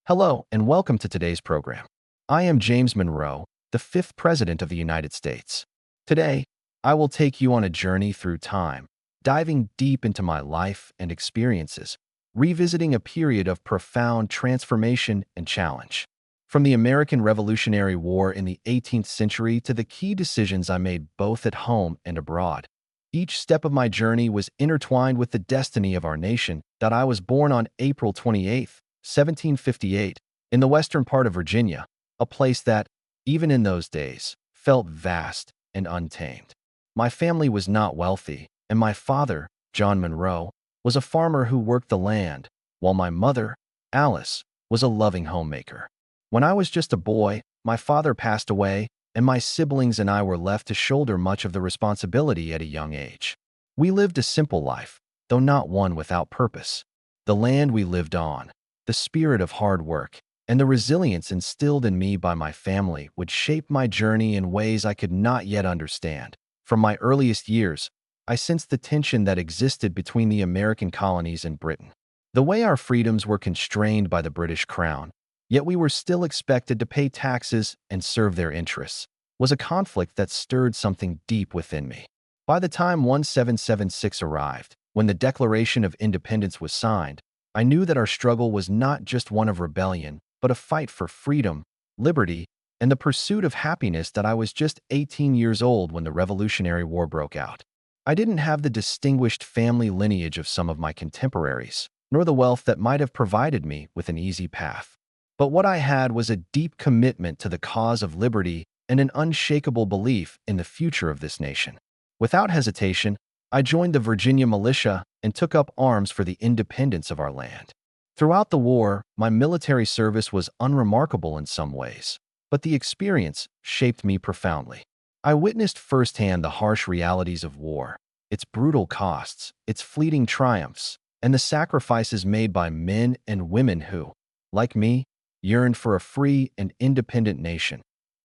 Hello, and welcome to today's program. I am James Monroe, the fifth President of the United States. Today, I will take you on a journey through time, diving deep into my life and experiences, revisiting a period of profound transformation and challenge. From the American Revolutionary War in the 18th century to the key decisions I made both at home and abroad. Each step of my journey was intertwined with the destiny of our nation. That I was born on April 28th, 1758, in the western part of Virginia, a place that, even in those days, felt vast and untamed. My family was not wealthy, and my father, John Monroe, was a farmer who worked the land, while my mother, Alice, was a loving homemaker. When I was just a boy, my father passed away, and my siblings and I were left to shoulder much of the responsibility at a young age. We lived a simple life, though not one without purpose. The land we lived on, the spirit of hard work, and the resilience instilled in me by my family would shape my journey in ways I could not yet understand. From my earliest years, I sensed the tension that existed between the American colonies and Britain. The way our freedoms were constrained by the British Crown, yet we were still expected to pay taxes and serve their interests, was a conflict that stirred something deep within me. By the time 1776 arrived, when the Declaration of Independence was signed, I knew that our struggle was not just one of rebellion, but a fight for freedom, liberty, and the pursuit of happiness. That I was just 18 years old when the Revolutionary War broke out. I didn't have the distinguished family lineage of some of my contemporaries, nor the wealth that might have provided me with an easy path. But what I had was a deep commitment to the cause of liberty and an unshakable belief in the future of this nation. Without hesitation, I joined the Virginia militia and took up arms for the independence of our land. Throughout the war, my military service was unremarkable in some ways, but the experience shaped me profoundly. I witnessed firsthand the harsh realities of war, its brutal costs, its fleeting triumphs, and the sacrifices made by men and women who, like me, yearned for a free and independent nation.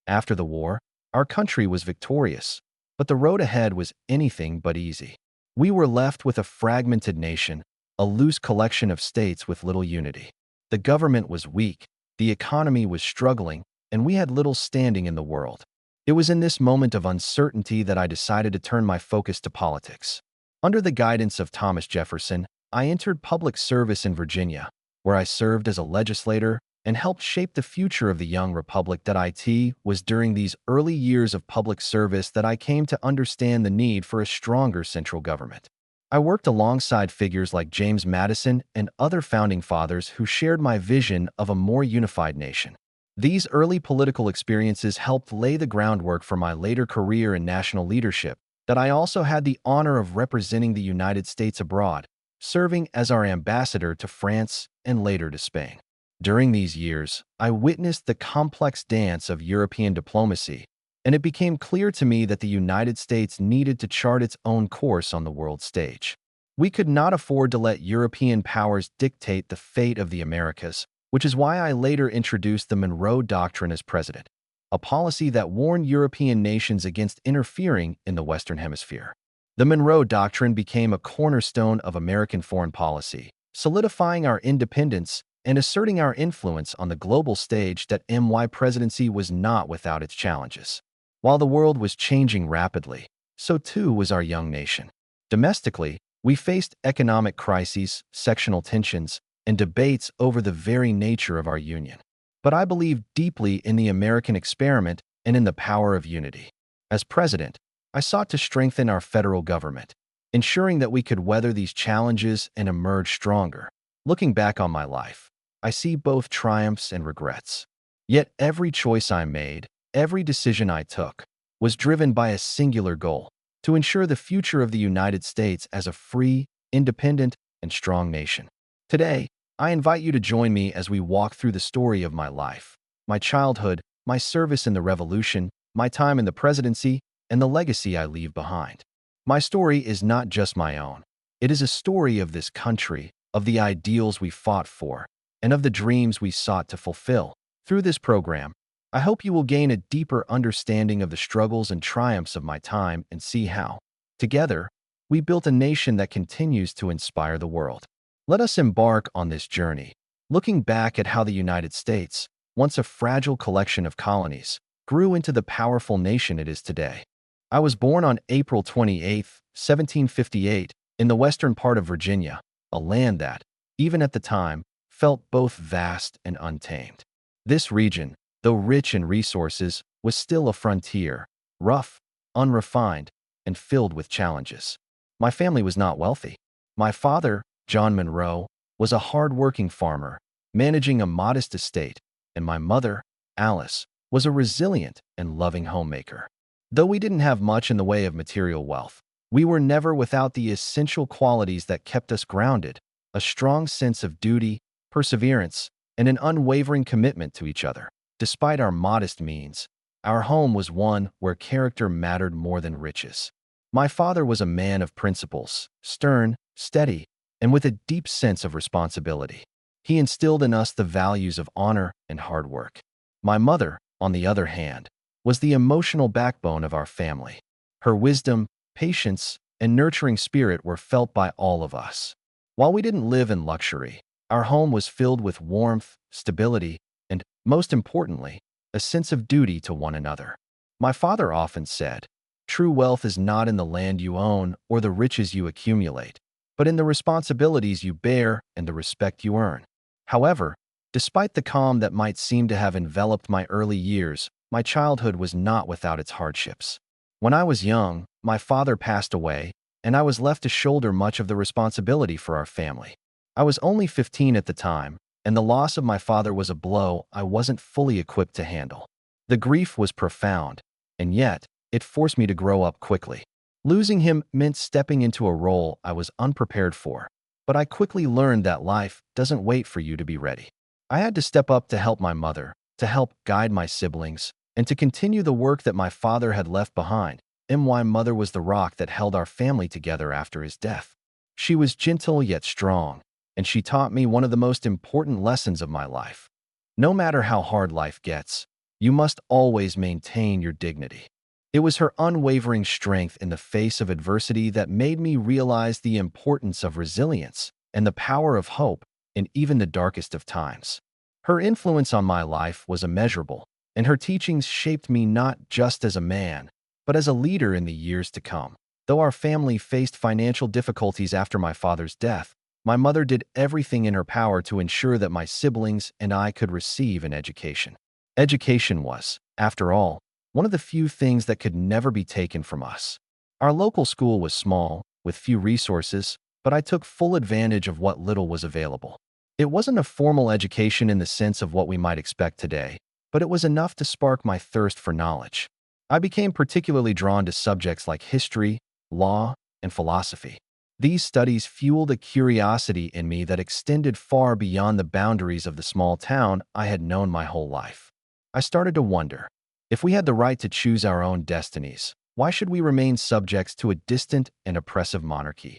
After the war, our country was victorious, but the road ahead was anything but easy. We were left with a fragmented nation, a loose collection of states with little unity. The government was weak, the economy was struggling, and we had little standing in the world. It was in this moment of uncertainty that I decided to turn my focus to politics. Under the guidance of Thomas Jefferson, I entered public service in Virginia, where I served as a legislator and helped shape the future of the young republic. That it was during these early years of public service that I came to understand the need for a stronger central government. I worked alongside figures like James Madison and other founding fathers who shared my vision of a more unified nation. These early political experiences helped lay the groundwork for my later career in national leadership. That I also had the honor of representing the United States abroad, serving as our ambassador to France and later to Spain. During these years, I witnessed the complex dance of European diplomacy, and it became clear to me that the United States needed to chart its own course on the world stage. We could not afford to let European powers dictate the fate of the Americas, which is why I later introduced the Monroe Doctrine as president, a policy that warned European nations against interfering in the Western Hemisphere. The Monroe Doctrine became a cornerstone of American foreign policy, solidifying our independence and asserting our influence on the global stage. That my presidency was not without its challenges. While the world was changing rapidly, so too was our young nation. Domestically, we faced economic crises, sectional tensions, and debates over the very nature of our union. But I believed deeply in the American experiment and in the power of unity. As president, I sought to strengthen our federal government, ensuring that we could weather these challenges and emerge stronger. Looking back on my life, I see both triumphs and regrets. Yet every choice I made, every decision I took, was driven by a singular goal: to ensure the future of the United States as a free, independent, and strong nation. Today, I invite you to join me as we walk through the story of my life, my childhood, my service in the Revolution, my time in the presidency, and the legacy I leave behind. My story is not just my own. It is a story of this country, of the ideals we fought for, and of the dreams we sought to fulfill. Through this program, I hope you will gain a deeper understanding of the struggles and triumphs of my time and see how, together, we built a nation that continues to inspire the world. Let us embark on this journey, Looking back at how the United States, once a fragile collection of colonies, grew into the powerful nation it is today. I was born on April 28, 1758, in the western part of Virginia, a land that, even at the time, felt both vast and untamed. This region, though rich in resources, was still a frontier, rough, unrefined, and filled with challenges. My family was not wealthy. My father, John Monroe, was a hard-working farmer, managing a modest estate, and my mother, Alice, was a resilient and loving homemaker. Though we didn't have much in the way of material wealth, we were never without the essential qualities that kept us grounded: a strong sense of duty, perseverance, and an unwavering commitment to each other. Despite our modest means, our home was one where character mattered more than riches. My father was a man of principles, stern, steady, and with a deep sense of responsibility. He instilled in us the values of honor and hard work. My mother, on the other hand, was the emotional backbone of our family. Her wisdom, patience, and nurturing spirit were felt by all of us. While we didn't live in luxury, our home was filled with warmth, stability, and, most importantly, a sense of duty to one another. My father often said, "True wealth is not in the land you own or the riches you accumulate, but in the responsibilities you bear and the respect you earn." However, despite the calm that might seem to have enveloped my early years, my childhood was not without its hardships. When I was young, my father passed away, and I was left to shoulder much of the responsibility for our family. I was only 15 at the time, and the loss of my father was a blow I wasn't fully equipped to handle. The grief was profound, and yet, it forced me to grow up quickly. Losing him meant stepping into a role I was unprepared for, but I quickly learned that life doesn't wait for you to be ready. I had to step up to help my mother, to help guide my siblings, and to continue the work that my father had left behind. My mother was the rock that held our family together after his death. She was gentle yet strong, and she taught me one of the most important lessons of my life. No matter how hard life gets, you must always maintain your dignity. It was her unwavering strength in the face of adversity that made me realize the importance of resilience and the power of hope in even the darkest of times. Her influence on my life was immeasurable, and her teachings shaped me not just as a man, but as a leader in the years to come. Though our family faced financial difficulties after my father's death, my mother did everything in her power to ensure that my siblings and I could receive an education. Education was, after all, one of the few things that could never be taken from us. Our local school was small, with few resources, but I took full advantage of what little was available. It wasn't a formal education in the sense of what we might expect today, but it was enough to spark my thirst for knowledge. I became particularly drawn to subjects like history, law, and philosophy. These studies fueled a curiosity in me that extended far beyond the boundaries of the small town I had known my whole life. I started to wonder, if we had the right to choose our own destinies, why should we remain subjects to a distant and oppressive monarchy?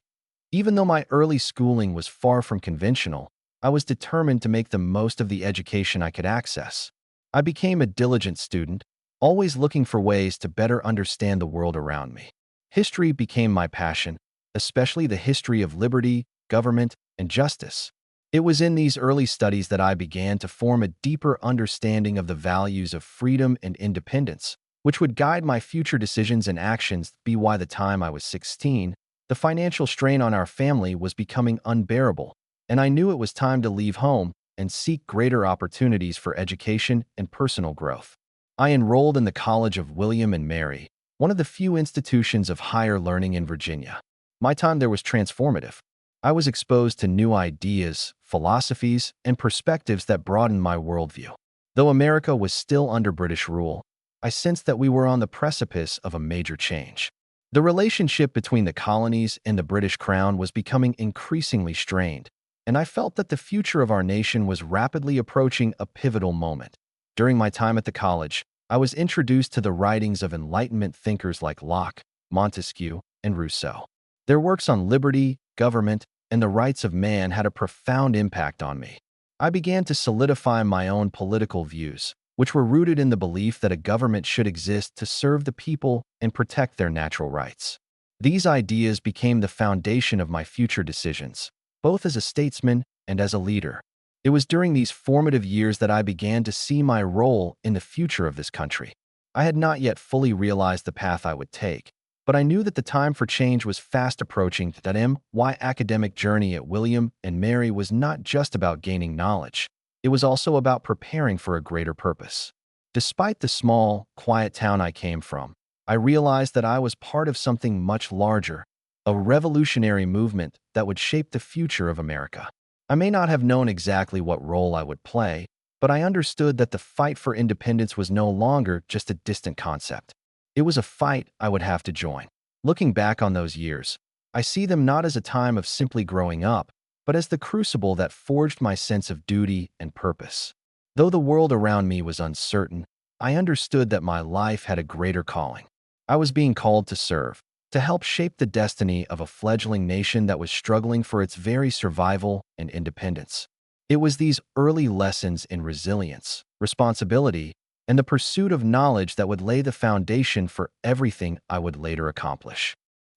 Even though my early schooling was far from conventional, I was determined to make the most of the education I could access. I became a diligent student, always looking for ways to better understand the world around me. History became my passion, especially the history of liberty, government, and justice. It was in these early studies that I began to form a deeper understanding of the values of freedom and independence, which would guide my future decisions and actions. By the time I was 16, the financial strain on our family was becoming unbearable, and I knew it was time to leave home and seek greater opportunities for education and personal growth. I enrolled in the College of William and Mary, one of the few institutions of higher learning in Virginia. My time there was transformative. I was exposed to new ideas, philosophies, and perspectives that broadened my worldview. Though America was still under British rule, I sensed that we were on the precipice of a major change. The relationship between the colonies and the British Crown was becoming increasingly strained, and I felt that the future of our nation was rapidly approaching a pivotal moment. During my time at the college, I was introduced to the writings of Enlightenment thinkers like Locke, Montesquieu, and Rousseau. Their works on liberty, government, and the rights of man had a profound impact on me. I began to solidify my own political views, which were rooted in the belief that a government should exist to serve the people and protect their natural rights. These ideas became the foundation of my future decisions, both as a statesman and as a leader. It was during these formative years that I began to see my role in the future of this country. I had not yet fully realized the path I would take, but I knew that the time for change was fast approaching. That my academic journey at William and Mary was not just about gaining knowledge. It was also about preparing for a greater purpose. Despite the small, quiet town I came from, I realized that I was part of something much larger, a revolutionary movement that would shape the future of America. I may not have known exactly what role I would play, but I understood that the fight for independence was no longer just a distant concept. It was a fight I would have to join. Looking back on those years, I see them not as a time of simply growing up, but as the crucible that forged my sense of duty and purpose. Though the world around me was uncertain, I understood that my life had a greater calling. I was being called to serve, to help shape the destiny of a fledgling nation that was struggling for its very survival and independence. It was these early lessons in resilience, responsibility, and the pursuit of knowledge that would lay the foundation for everything I would later accomplish.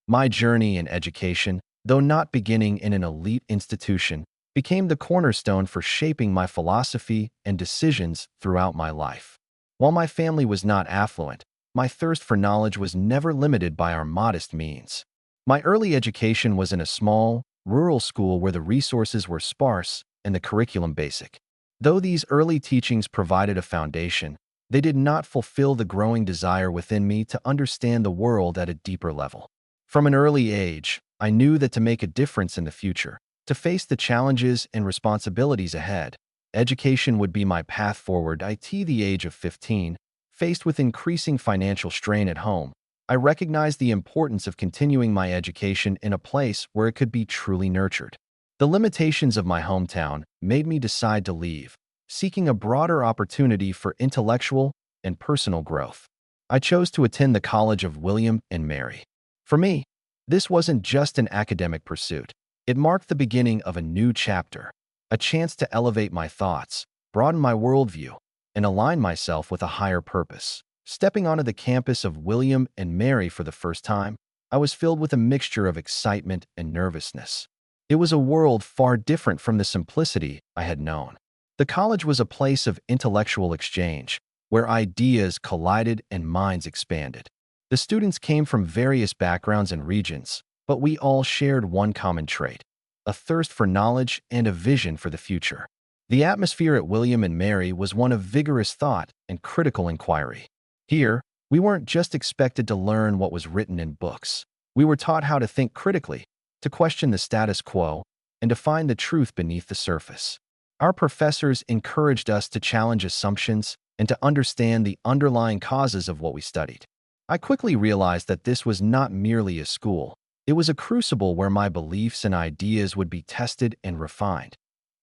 My journey in education, though not beginning in an elite institution, became the cornerstone for shaping my philosophy and decisions throughout my life. While my family was not affluent, my thirst for knowledge was never limited by our modest means. My early education was in a small, rural school where the resources were sparse and the curriculum basic. Though these early teachings provided a foundation, they did not fulfill the growing desire within me to understand the world at a deeper level. From an early age, I knew that to make a difference in the future, to face the challenges and responsibilities ahead, education would be my path forward. At the age of 15, faced with increasing financial strain at home, I recognized the importance of continuing my education in a place where it could be truly nurtured. The limitations of my hometown made me decide to leave, seeking a broader opportunity for intellectual and personal growth. I chose to attend the College of William and Mary. For me, this wasn't just an academic pursuit. It marked the beginning of a new chapter, a chance to elevate my thoughts, broaden my worldview, and align myself with a higher purpose. Stepping onto the campus of William and Mary for the first time, I was filled with a mixture of excitement and nervousness. It was a world far different from the simplicity I had known. The college was a place of intellectual exchange, where ideas collided and minds expanded. The students came from various backgrounds and regions, but we all shared one common trait: a thirst for knowledge and a vision for the future. The atmosphere at William and Mary was one of vigorous thought and critical inquiry. Here, we weren't just expected to learn what was written in books. We were taught how to think critically, to question the status quo, and to find the truth beneath the surface. Our professors encouraged us to challenge assumptions and to understand the underlying causes of what we studied. I quickly realized that this was not merely a school. It was a crucible where my beliefs and ideas would be tested and refined.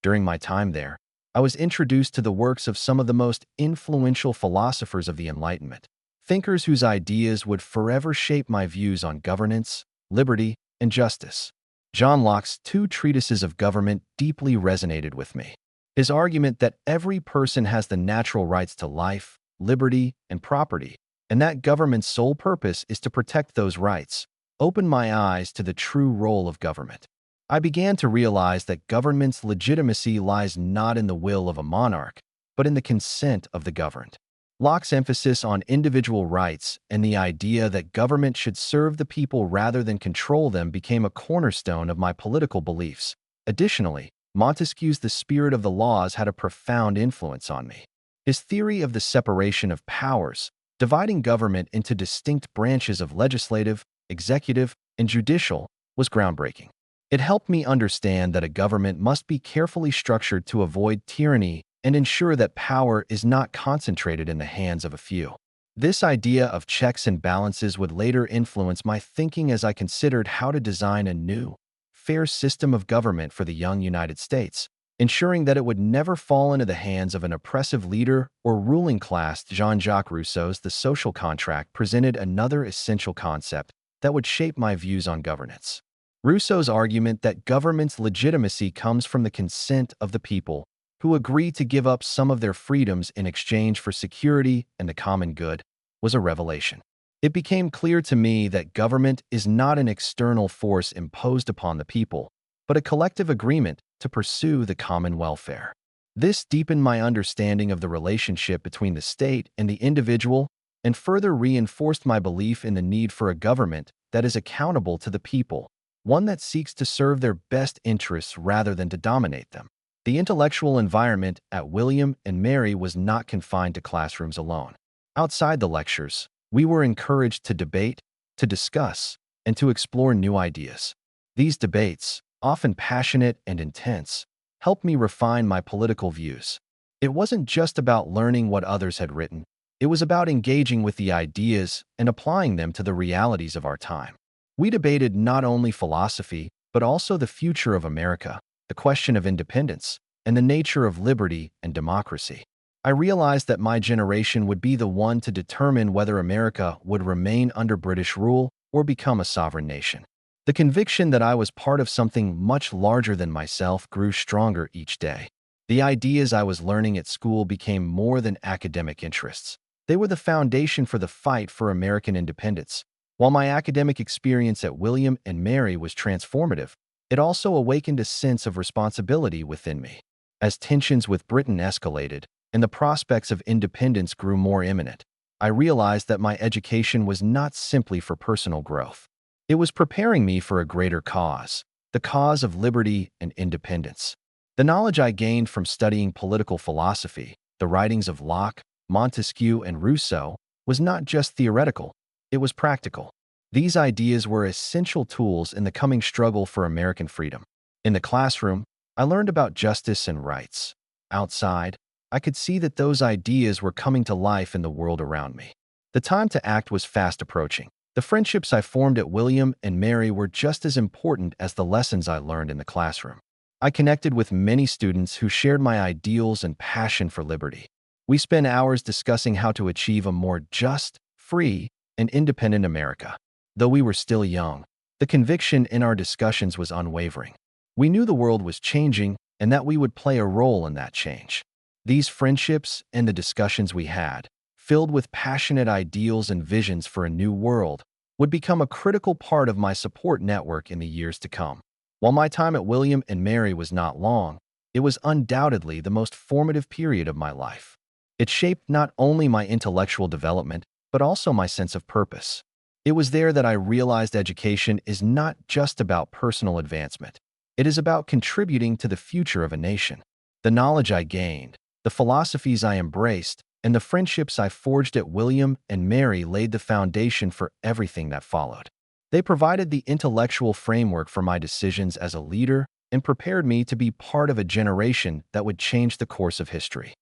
During my time there, I was introduced to the works of some of the most influential philosophers of the Enlightenment, thinkers whose ideas would forever shape my views on governance, liberty, and justice. John Locke's two treatises of government deeply resonated with me. His argument that every person has the natural rights to life, liberty, and property, and that government's sole purpose is to protect those rights, opened my eyes to the true role of government. I began to realize that government's legitimacy lies not in the will of a monarch, but in the consent of the governed. Locke's emphasis on individual rights and the idea that government should serve the people rather than control them became a cornerstone of my political beliefs. Additionally, Montesquieu's The Spirit of the Laws had a profound influence on me. His theory of the separation of powers, dividing government into distinct branches of legislative, executive, and judicial, was groundbreaking. It helped me understand that a government must be carefully structured to avoid tyranny and ensure that power is not concentrated in the hands of a few. This idea of checks and balances would later influence my thinking as I considered how to design a new, fair system of government for the young United States, ensuring that it would never fall into the hands of an oppressive leader or ruling class. Jean-Jacques Rousseau's The Social Contract presented another essential concept that would shape my views on governance. Rousseau's argument that government's legitimacy comes from the consent of the people, who agree to give up some of their freedoms in exchange for security and the common good, was a revelation. It became clear to me that government is not an external force imposed upon the people, but a collective agreement to pursue the common welfare. This deepened my understanding of the relationship between the state and the individual and further reinforced my belief in the need for a government that is accountable to the people, one that seeks to serve their best interests rather than to dominate them. The intellectual environment at William and Mary was not confined to classrooms alone. Outside the lectures, we were encouraged to debate, to discuss, and to explore new ideas. These debates, often passionate and intense, helped me refine my political views. It wasn't just about learning what others had written. It was about engaging with the ideas and applying them to the realities of our time. We debated not only philosophy, but also the future of America, the question of independence, and the nature of liberty and democracy. I realized that my generation would be the one to determine whether America would remain under British rule or become a sovereign nation. The conviction that I was part of something much larger than myself grew stronger each day. The ideas I was learning at school became more than academic interests. They were the foundation for the fight for American independence. While my academic experience at William and Mary was transformative, it also awakened a sense of responsibility within me. As tensions with Britain escalated and the prospects of independence grew more imminent, I realized that my education was not simply for personal growth. It was preparing me for a greater cause, the cause of liberty and independence. The knowledge I gained from studying political philosophy, the writings of Locke, Montesquieu, and Rousseau, was not just theoretical, it was practical. These ideas were essential tools in the coming struggle for American freedom. In the classroom, I learned about justice and rights. Outside, I could see that those ideas were coming to life in the world around me. The time to act was fast approaching. The friendships I formed at William and Mary were just as important as the lessons I learned in the classroom. I connected with many students who shared my ideals and passion for liberty. We spent hours discussing how to achieve a more just, free, and independent America. Though we were still young, the conviction in our discussions was unwavering. We knew the world was changing and that we would play a role in that change. These friendships and the discussions we had, filled with passionate ideals and visions for a new world, would become a critical part of my support network in the years to come. While my time at William and Mary was not long, it was undoubtedly the most formative period of my life. It shaped not only my intellectual development, but also my sense of purpose. It was there that I realized education is not just about personal advancement. It is about contributing to the future of a nation. The knowledge I gained, the philosophies I embraced, and the friendships I forged at William and Mary laid the foundation for everything that followed. They provided the intellectual framework for my decisions as a leader and prepared me to be part of a generation that would change the course of history.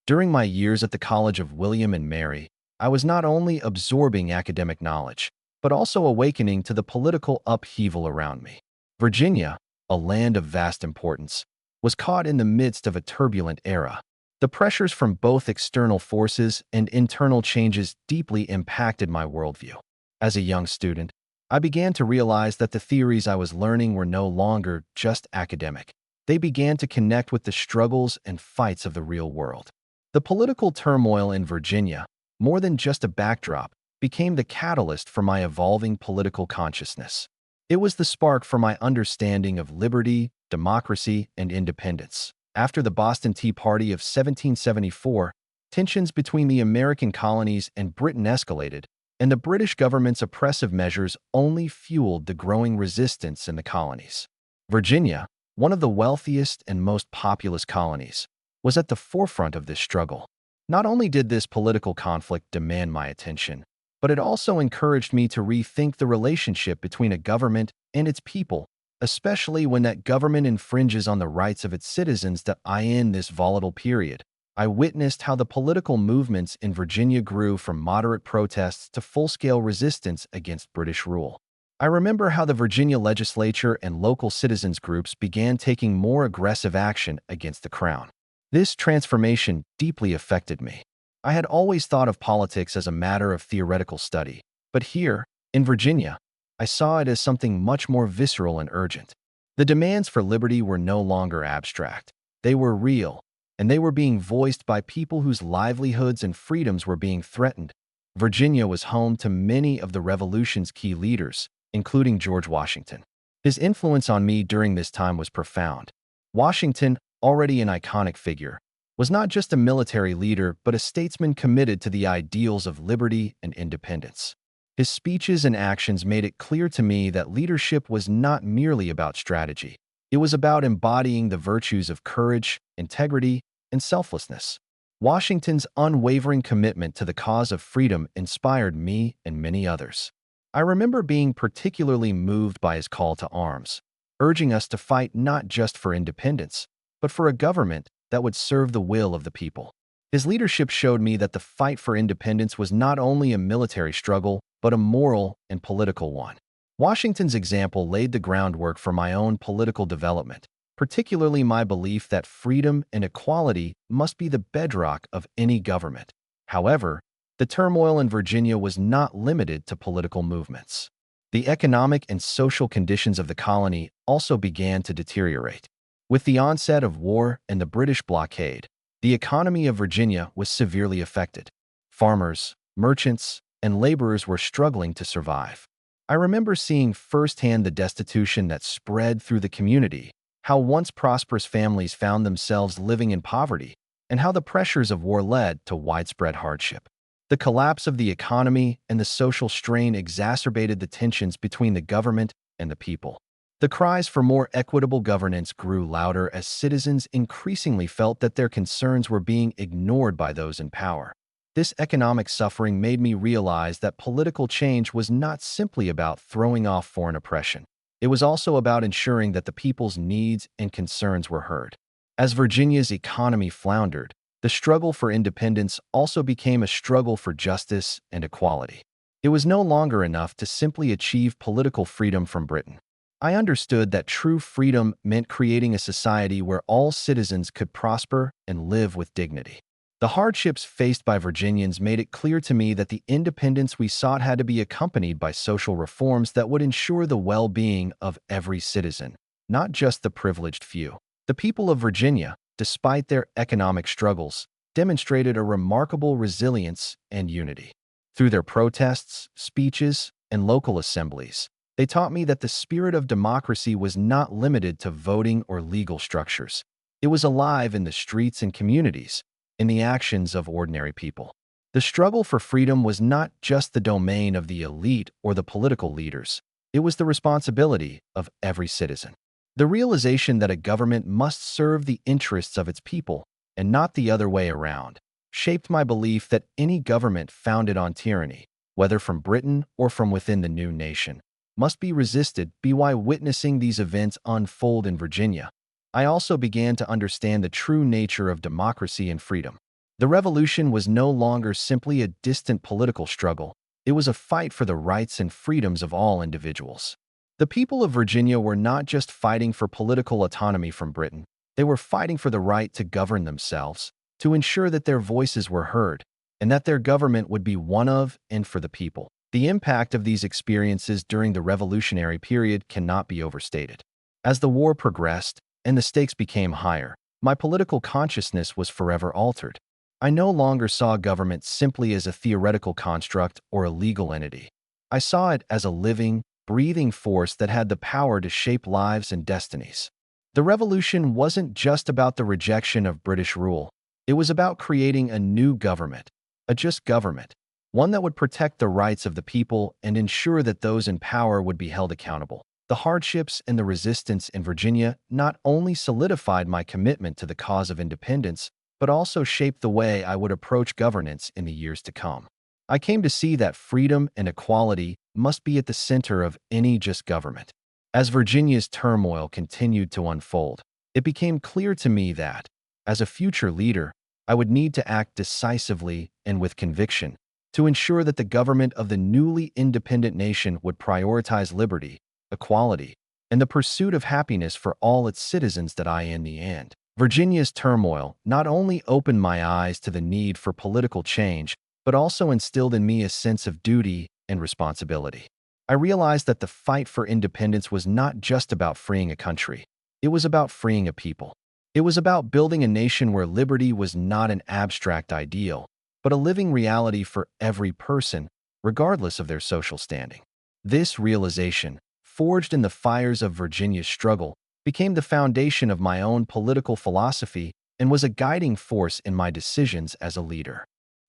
During my years at the College of William and Mary, I was not only absorbing academic knowledge, but also awakening to the political upheaval around me. Virginia, a land of vast importance, was caught in the midst of a turbulent era. The pressures from both external forces and internal changes deeply impacted my worldview. As a young student, I began to realize that the theories I was learning were no longer just academic. They began to connect with the struggles and fights of the real world. The political turmoil in Virginia, more than just a backdrop, became the catalyst for my evolving political consciousness. It was the spark for my understanding of liberty, democracy, and independence. After the Boston Tea Party of 1774, tensions between the American colonies and Britain escalated, and the British government's oppressive measures only fueled the growing resistance in the colonies. Virginia, one of the wealthiest and most populous colonies, was at the forefront of this struggle. Not only did this political conflict demand my attention, but it also encouraged me to rethink the relationship between a government and its people, especially when that government infringes on the rights of its citizens. In this volatile period, I witnessed how the political movements in Virginia grew from moderate protests to full-scale resistance against British rule. I remember how the Virginia legislature and local citizens groups began taking more aggressive action against the Crown. This transformation deeply affected me. I had always thought of politics as a matter of theoretical study, but here, in Virginia, I saw it as something much more visceral and urgent. The demands for liberty were no longer abstract. They were real, and they were being voiced by people whose livelihoods and freedoms were being threatened. Virginia was home to many of the Revolution's key leaders, including George Washington. His influence on me during this time was profound. Washington, already an iconic figure, was not just a military leader, but a statesman committed to the ideals of liberty and independence. His speeches and actions made it clear to me that leadership was not merely about strategy. It was about embodying the virtues of courage, integrity, and selflessness. Washington's unwavering commitment to the cause of freedom inspired me and many others. I remember being particularly moved by his call to arms, urging us to fight not just for independence, but for a government that would serve the will of the people. His leadership showed me that the fight for independence was not only a military struggle, but a moral and political one. Washington's example laid the groundwork for my own political development, particularly my belief that freedom and equality must be the bedrock of any government. However, the turmoil in Virginia was not limited to political movements. The economic and social conditions of the colony also began to deteriorate. With the onset of war and the British blockade, the economy of Virginia was severely affected. Farmers, merchants, and laborers were struggling to survive. I remember seeing firsthand the destitution that spread through the community, how once prosperous families found themselves living in poverty, and how the pressures of war led to widespread hardship. The collapse of the economy and the social strain exacerbated the tensions between the government and the people. The cries for more equitable governance grew louder as citizens increasingly felt that their concerns were being ignored by those in power. This economic suffering made me realize that political change was not simply about throwing off foreign oppression. It was also about ensuring that the people's needs and concerns were heard. As Virginia's economy floundered, the struggle for independence also became a struggle for justice and equality. It was no longer enough to simply achieve political freedom from Britain. I understood that true freedom meant creating a society where all citizens could prosper and live with dignity. The hardships faced by Virginians made it clear to me that the independence we sought had to be accompanied by social reforms that would ensure the well-being of every citizen, not just the privileged few. The people of Virginia, despite their economic struggles, demonstrated a remarkable resilience and unity. Through their protests, speeches, and local assemblies, they taught me that the spirit of democracy was not limited to voting or legal structures. It was alive in the streets and communities, in the actions of ordinary people. The struggle for freedom was not just the domain of the elite or the political leaders. It was the responsibility of every citizen. The realization that a government must serve the interests of its people and not the other way around shaped my belief that any government founded on tyranny, whether from Britain or from within the new nation, must be resisted. By witnessing these events unfold in Virginia, I also began to understand the true nature of democracy and freedom. The revolution was no longer simply a distant political struggle. It was a fight for the rights and freedoms of all individuals. The people of Virginia were not just fighting for political autonomy from Britain. They were fighting for the right to govern themselves, to ensure that their voices were heard, and that their government would be one of and for the people. The impact of these experiences during the revolutionary period cannot be overstated. As the war progressed, and the stakes became higher, my political consciousness was forever altered. I no longer saw government simply as a theoretical construct or a legal entity. I saw it as a living, breathing force that had the power to shape lives and destinies. The revolution wasn't just about the rejection of British rule. It was about creating a new government, a just government, one that would protect the rights of the people and ensure that those in power would be held accountable. The hardships and the resistance in Virginia not only solidified my commitment to the cause of independence, but also shaped the way I would approach governance in the years to come. I came to see that freedom and equality must be at the center of any just government. As Virginia's turmoil continued to unfold, it became clear to me that, as a future leader, I would need to act decisively and with conviction to ensure that the government of the newly independent nation would prioritize liberty, equality, and the pursuit of happiness for all its citizens. That in the end, Virginia's turmoil not only opened my eyes to the need for political change, but also instilled in me a sense of duty and responsibility. I realized that the fight for independence was not just about freeing a country. It was about freeing a people. It was about building a nation where liberty was not an abstract ideal, but a living reality for every person, regardless of their social standing. This realization, forged in the fires of Virginia's struggle, became the foundation of my own political philosophy and was a guiding force in my decisions as a leader.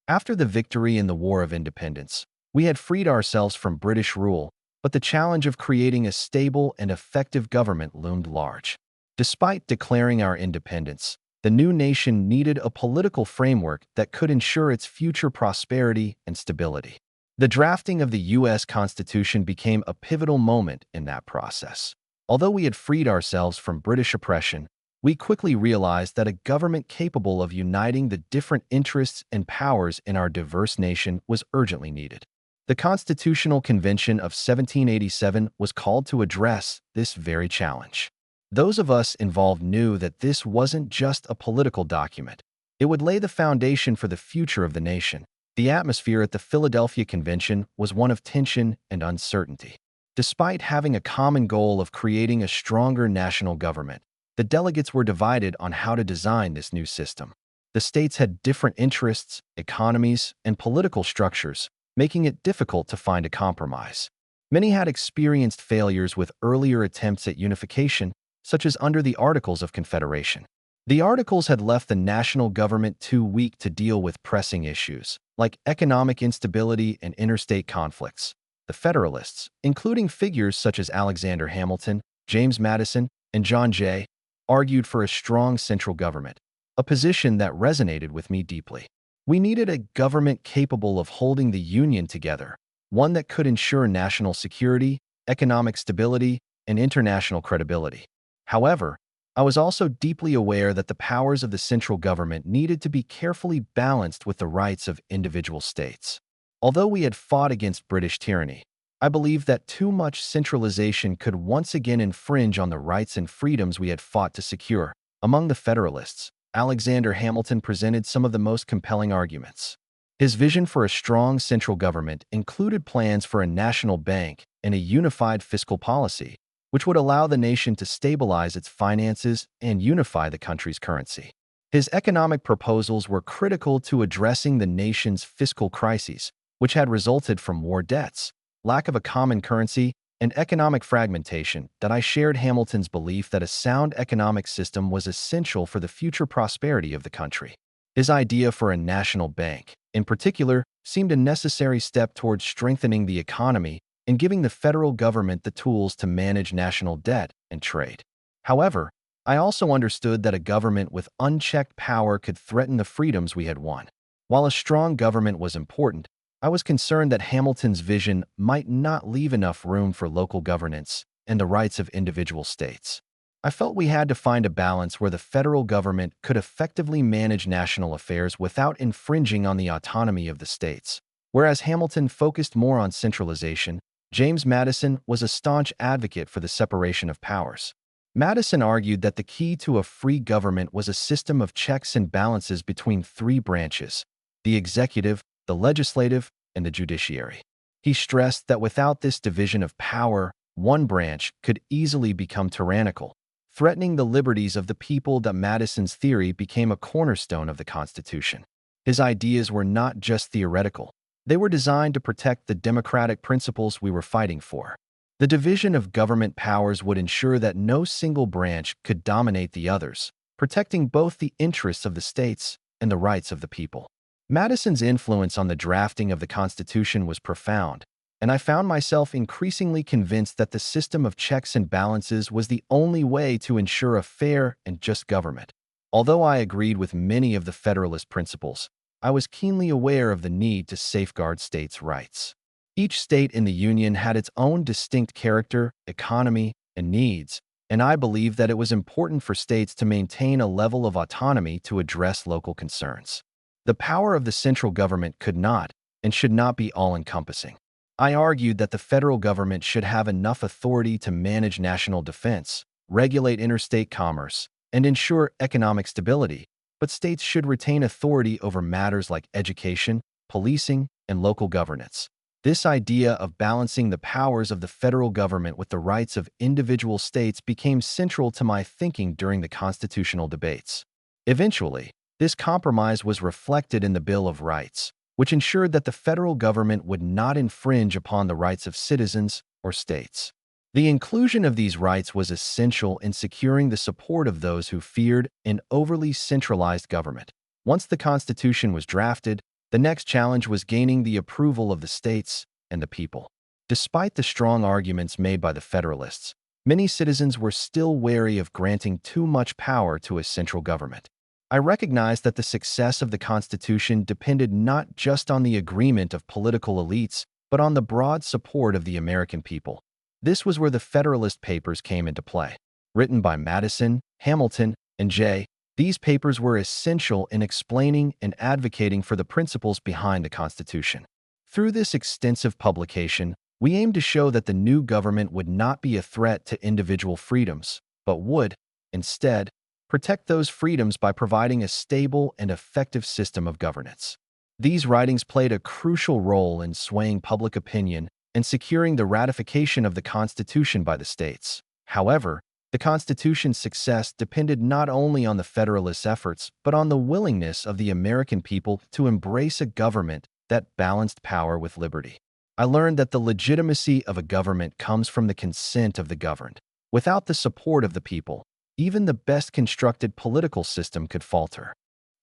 After the victory in the War of Independence, we had freed ourselves from British rule, but the challenge of creating a stable and effective government loomed large. Despite declaring our independence, the new nation needed a political framework that could ensure its future prosperity and stability. The drafting of the U.S. Constitution became a pivotal moment in that process. Although we had freed ourselves from British oppression, we quickly realized that a government capable of uniting the different interests and powers in our diverse nation was urgently needed. The Constitutional Convention of 1787 was called to address this very challenge. Those of us involved knew that this wasn't just a political document. It would lay the foundation for the future of the nation. The atmosphere at the Philadelphia Convention was one of tension and uncertainty. Despite having a common goal of creating a stronger national government, the delegates were divided on how to design this new system. The states had different interests, economies, and political structures, making it difficult to find a compromise. Many had experienced failures with earlier attempts at unification, such as under the Articles of Confederation. The Articles had left the national government too weak to deal with pressing issues, like economic instability and interstate conflicts. The Federalists, including figures such as Alexander Hamilton, James Madison, and John Jay, argued for a strong central government, a position that resonated with me deeply. We needed a government capable of holding the Union together, one that could ensure national security, economic stability, and international credibility. However, I was also deeply aware that the powers of the central government needed to be carefully balanced with the rights of individual states. Although we had fought against British tyranny, I believed that too much centralization could once again infringe on the rights and freedoms we had fought to secure. Among the Federalists, Alexander Hamilton presented some of the most compelling arguments. His vision for a strong central government included plans for a national bank and a unified fiscal policy, which would allow the nation to stabilize its finances and unify the country's currency. His economic proposals were critical to addressing the nation's fiscal crises, which had resulted from war debts, lack of a common currency, and economic fragmentation. That I shared Hamilton's belief that a sound economic system was essential for the future prosperity of the country. His idea for a national bank, in particular, seemed a necessary step towards strengthening the economy and giving the federal government the tools to manage national debt and trade. However, I also understood that a government with unchecked power could threaten the freedoms we had won. While a strong government was important, I was concerned that Hamilton's vision might not leave enough room for local governance and the rights of individual states. I felt we had to find a balance where the federal government could effectively manage national affairs without infringing on the autonomy of the states. Whereas Hamilton focused more on centralization, James Madison was a staunch advocate for the separation of powers. Madison argued that the key to a free government was a system of checks and balances between three branches: the executive, the legislative, and the judiciary. He stressed that without this division of power, one branch could easily become tyrannical, threatening the liberties of the people. That Madison's theory became a cornerstone of the Constitution. His ideas were not just theoretical. They were designed to protect the democratic principles we were fighting for. The division of government powers would ensure that no single branch could dominate the others, protecting both the interests of the states and the rights of the people. Madison's influence on the drafting of the Constitution was profound, and I found myself increasingly convinced that the system of checks and balances was the only way to ensure a fair and just government. Although I agreed with many of the Federalist principles, I was keenly aware of the need to safeguard states' rights. Each state in the Union had its own distinct character, economy, and needs, and I believed that it was important for states to maintain a level of autonomy to address local concerns. The power of the central government could not and should not be all-encompassing. I argued that the federal government should have enough authority to manage national defense, regulate interstate commerce, and ensure economic stability, but states should retain authority over matters like education, policing, and local governance. This idea of balancing the powers of the federal government with the rights of individual states became central to my thinking during the constitutional debates. Eventually, this compromise was reflected in the Bill of Rights, which ensured that the federal government would not infringe upon the rights of citizens or states. The inclusion of these rights was essential in securing the support of those who feared an overly centralized government. Once the Constitution was drafted, the next challenge was gaining the approval of the states and the people. Despite the strong arguments made by the Federalists, many citizens were still wary of granting too much power to a central government. I recognize that the success of the Constitution depended not just on the agreement of political elites, but on the broad support of the American people. This was where the Federalist Papers came into play. Written by Madison, Hamilton, and Jay, these papers were essential in explaining and advocating for the principles behind the Constitution. Through this extensive publication, we aimed to show that the new government would not be a threat to individual freedoms, but would, instead, protect those freedoms by providing a stable and effective system of governance. These writings played a crucial role in swaying public opinion and securing the ratification of the Constitution by the states. However, the Constitution's success depended not only on the Federalists' efforts, but on the willingness of the American people to embrace a government that balanced power with liberty. I learned that the legitimacy of a government comes from the consent of the governed. Without the support of the people, even the best constructed political system could falter.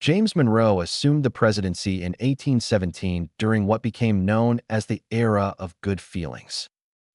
James Monroe assumed the presidency in 1817 during what became known as the Era of Good Feelings.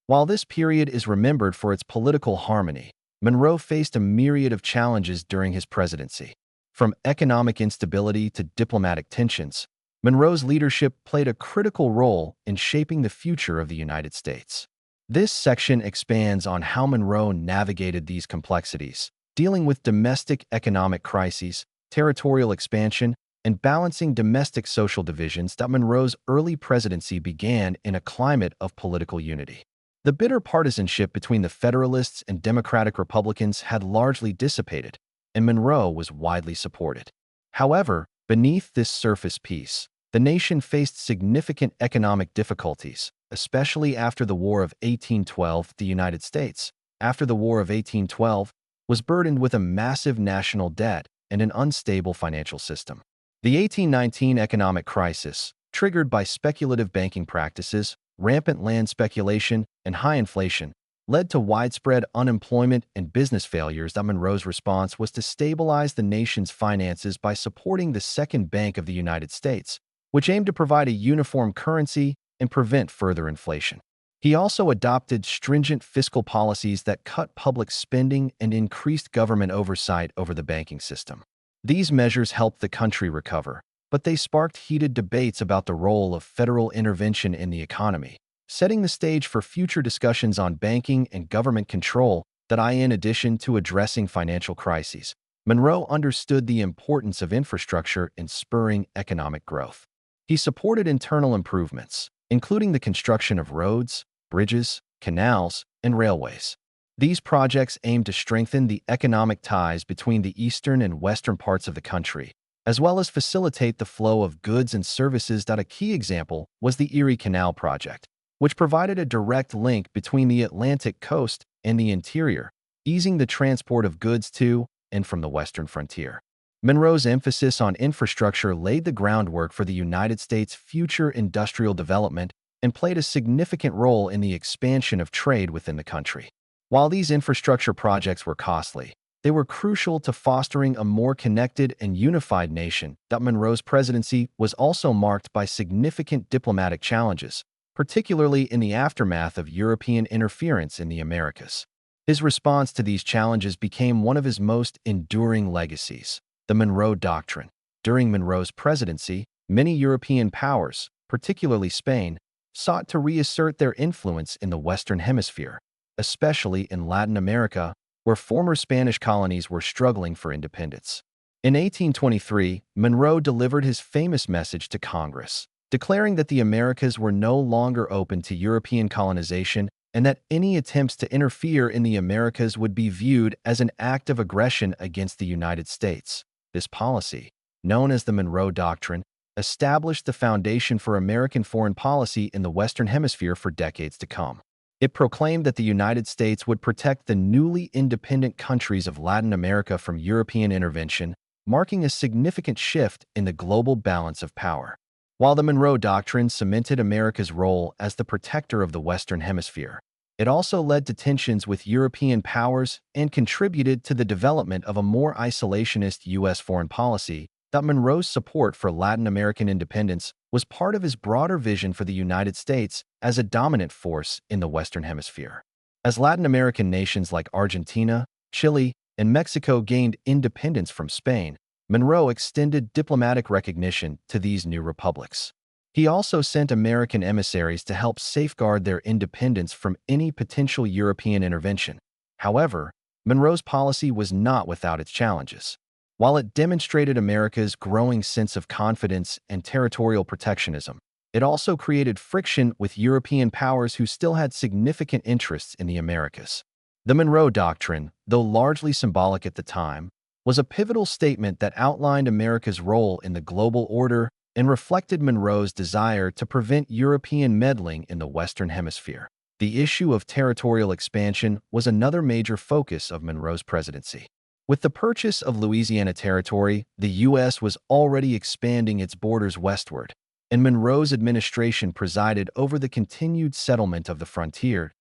While this period is remembered for its political harmony, Monroe faced a myriad of challenges during his presidency. From economic instability to diplomatic tensions, Monroe's leadership played a critical role in shaping the future of the United States. This section expands on how Monroe navigated these complexities, dealing with domestic economic crises, territorial expansion, and balancing domestic social divisions. That Monroe's early presidency began in a climate of political unity. The bitter partisanship between the Federalists and Democratic Republicans had largely dissipated, and Monroe was widely supported. However, beneath this surface peace, the nation faced significant economic difficulties, especially after the War of 1812. The United States, after the War of 1812, was burdened with a massive national debt and an unstable financial system. The 1819 economic crisis, triggered by speculative banking practices, rampant land speculation, and high inflation, led to widespread unemployment and business failures. That Monroe's response was to stabilize the nation's finances by supporting the Second Bank of the United States, which aimed to provide a uniform currency and prevent further inflation. He also adopted stringent fiscal policies that cut public spending and increased government oversight over the banking system. These measures helped the country recover, but they sparked heated debates about the role of federal intervention in the economy, setting the stage for future discussions on banking and government control. In addition to addressing financial crises, Monroe understood the importance of infrastructure in spurring economic growth. He supported internal improvements, including the construction of roads, bridges, canals, and railways. These projects aimed to strengthen the economic ties between the eastern and western parts of the country, as well as facilitate the flow of goods and services. A key example was the Erie Canal Project, which provided a direct link between the Atlantic coast and the interior, easing the transport of goods to and from the western frontier. Monroe's emphasis on infrastructure laid the groundwork for the United States' future industrial development and played a significant role in the expansion of trade within the country. While these infrastructure projects were costly, they were crucial to fostering a more connected and unified nation. Monroe's presidency was also marked by significant diplomatic challenges, particularly in the aftermath of European interference in the Americas. His response to these challenges became one of his most enduring legacies, the Monroe Doctrine. During Monroe's presidency, many European powers, particularly Spain, sought to reassert their influence in the Western Hemisphere, especially in Latin America, where former Spanish colonies were struggling for independence. In 1823, Monroe delivered his famous message to Congress, declaring that the Americas were no longer open to European colonization and that any attempts to interfere in the Americas would be viewed as an act of aggression against the United States. This policy, known as the Monroe Doctrine, established the foundation for American foreign policy in the Western Hemisphere for decades to come. It proclaimed that the United States would protect the newly independent countries of Latin America from European intervention, marking a significant shift in the global balance of power. While the Monroe Doctrine cemented America's role as the protector of the Western Hemisphere, It also led to tensions with European powers and contributed to the development of a more isolationist U.S. foreign policy. That Monroe's support for Latin American independence was part of his broader vision for the United States as a dominant force in the Western Hemisphere. As Latin American nations like Argentina, Chile, and Mexico gained independence from Spain, Monroe extended diplomatic recognition to these new republics. He also sent American emissaries to help safeguard their independence from any potential European intervention. However, Monroe's policy was not without its challenges. While it demonstrated America's growing sense of confidence and territorial protectionism, it also created friction with European powers who still had significant interests in the Americas. The Monroe Doctrine, though largely symbolic at the time, was a pivotal statement that outlined America's role in the global order and reflected Monroe's desire to prevent European meddling in the Western Hemisphere. The issue of territorial expansion was another major focus of Monroe's presidency. With the purchase of Louisiana Territory, the U.S. was already expanding its borders westward, and Monroe's administration presided over the continued settlement of the frontier.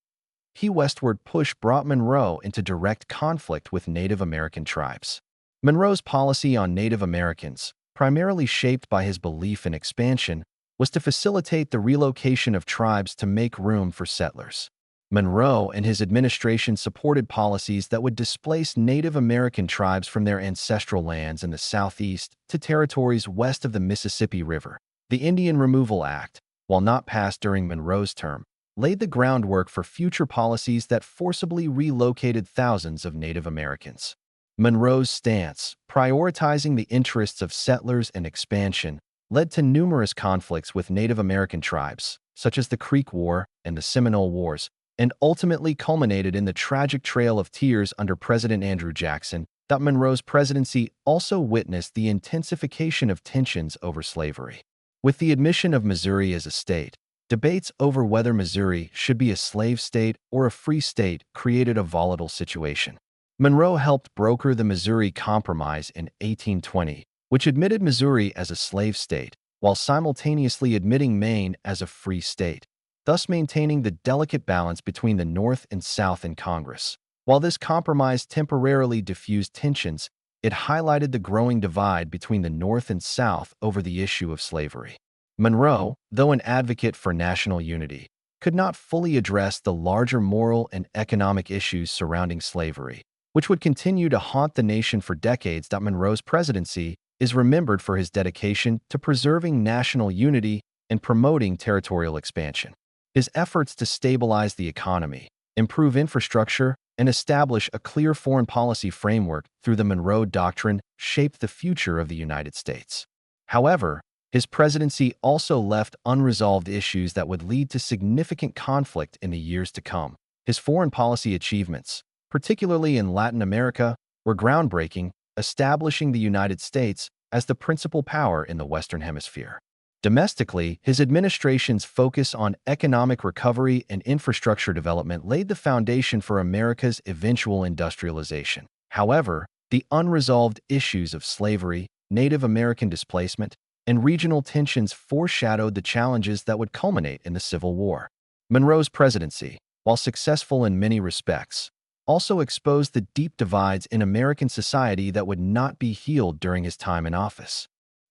His westward push brought Monroe into direct conflict with Native American tribes. Monroe's policy on Native Americans, primarily shaped by his belief in expansion, was to facilitate the relocation of tribes to make room for settlers. Monroe and his administration supported policies that would displace Native American tribes from their ancestral lands in the Southeast to territories west of the Mississippi River. The Indian Removal Act, while not passed during Monroe's term, laid the groundwork for future policies that forcibly relocated thousands of Native Americans. Monroe's stance, prioritizing the interests of settlers and expansion, led to numerous conflicts with Native American tribes, such as the Creek War and the Seminole Wars, and ultimately culminated in the tragic Trail of Tears under President Andrew Jackson. That Monroe's presidency also witnessed the intensification of tensions over slavery. With the admission of Missouri as a state, debates over whether Missouri should be a slave state or a free state created a volatile situation. Monroe helped broker the Missouri Compromise in 1820, which admitted Missouri as a slave state, while simultaneously admitting Maine as a free state, thus maintaining the delicate balance between the North and South in Congress. While this compromise temporarily diffused tensions, it highlighted the growing divide between the North and South over the issue of slavery. Monroe, though an advocate for national unity, could not fully address the larger moral and economic issues surrounding slavery, which would continue to haunt the nation for decades. Monroe's presidency is remembered for his dedication to preserving national unity and promoting territorial expansion. His efforts to stabilize the economy, improve infrastructure, and establish a clear foreign policy framework through the Monroe Doctrine shaped the future of the United States. However, his presidency also left unresolved issues that would lead to significant conflict in the years to come. His foreign policy achievements, particularly in Latin America, were groundbreaking, establishing the United States as the principal power in the Western Hemisphere. Domestically, his administration's focus on economic recovery and infrastructure development laid the foundation for America's eventual industrialization. However, the unresolved issues of slavery, Native American displacement, and regional tensions foreshadowed the challenges that would culminate in the Civil War. Monroe's presidency, while successful in many respects, also exposed the deep divides in American society that would not be healed during his time in office.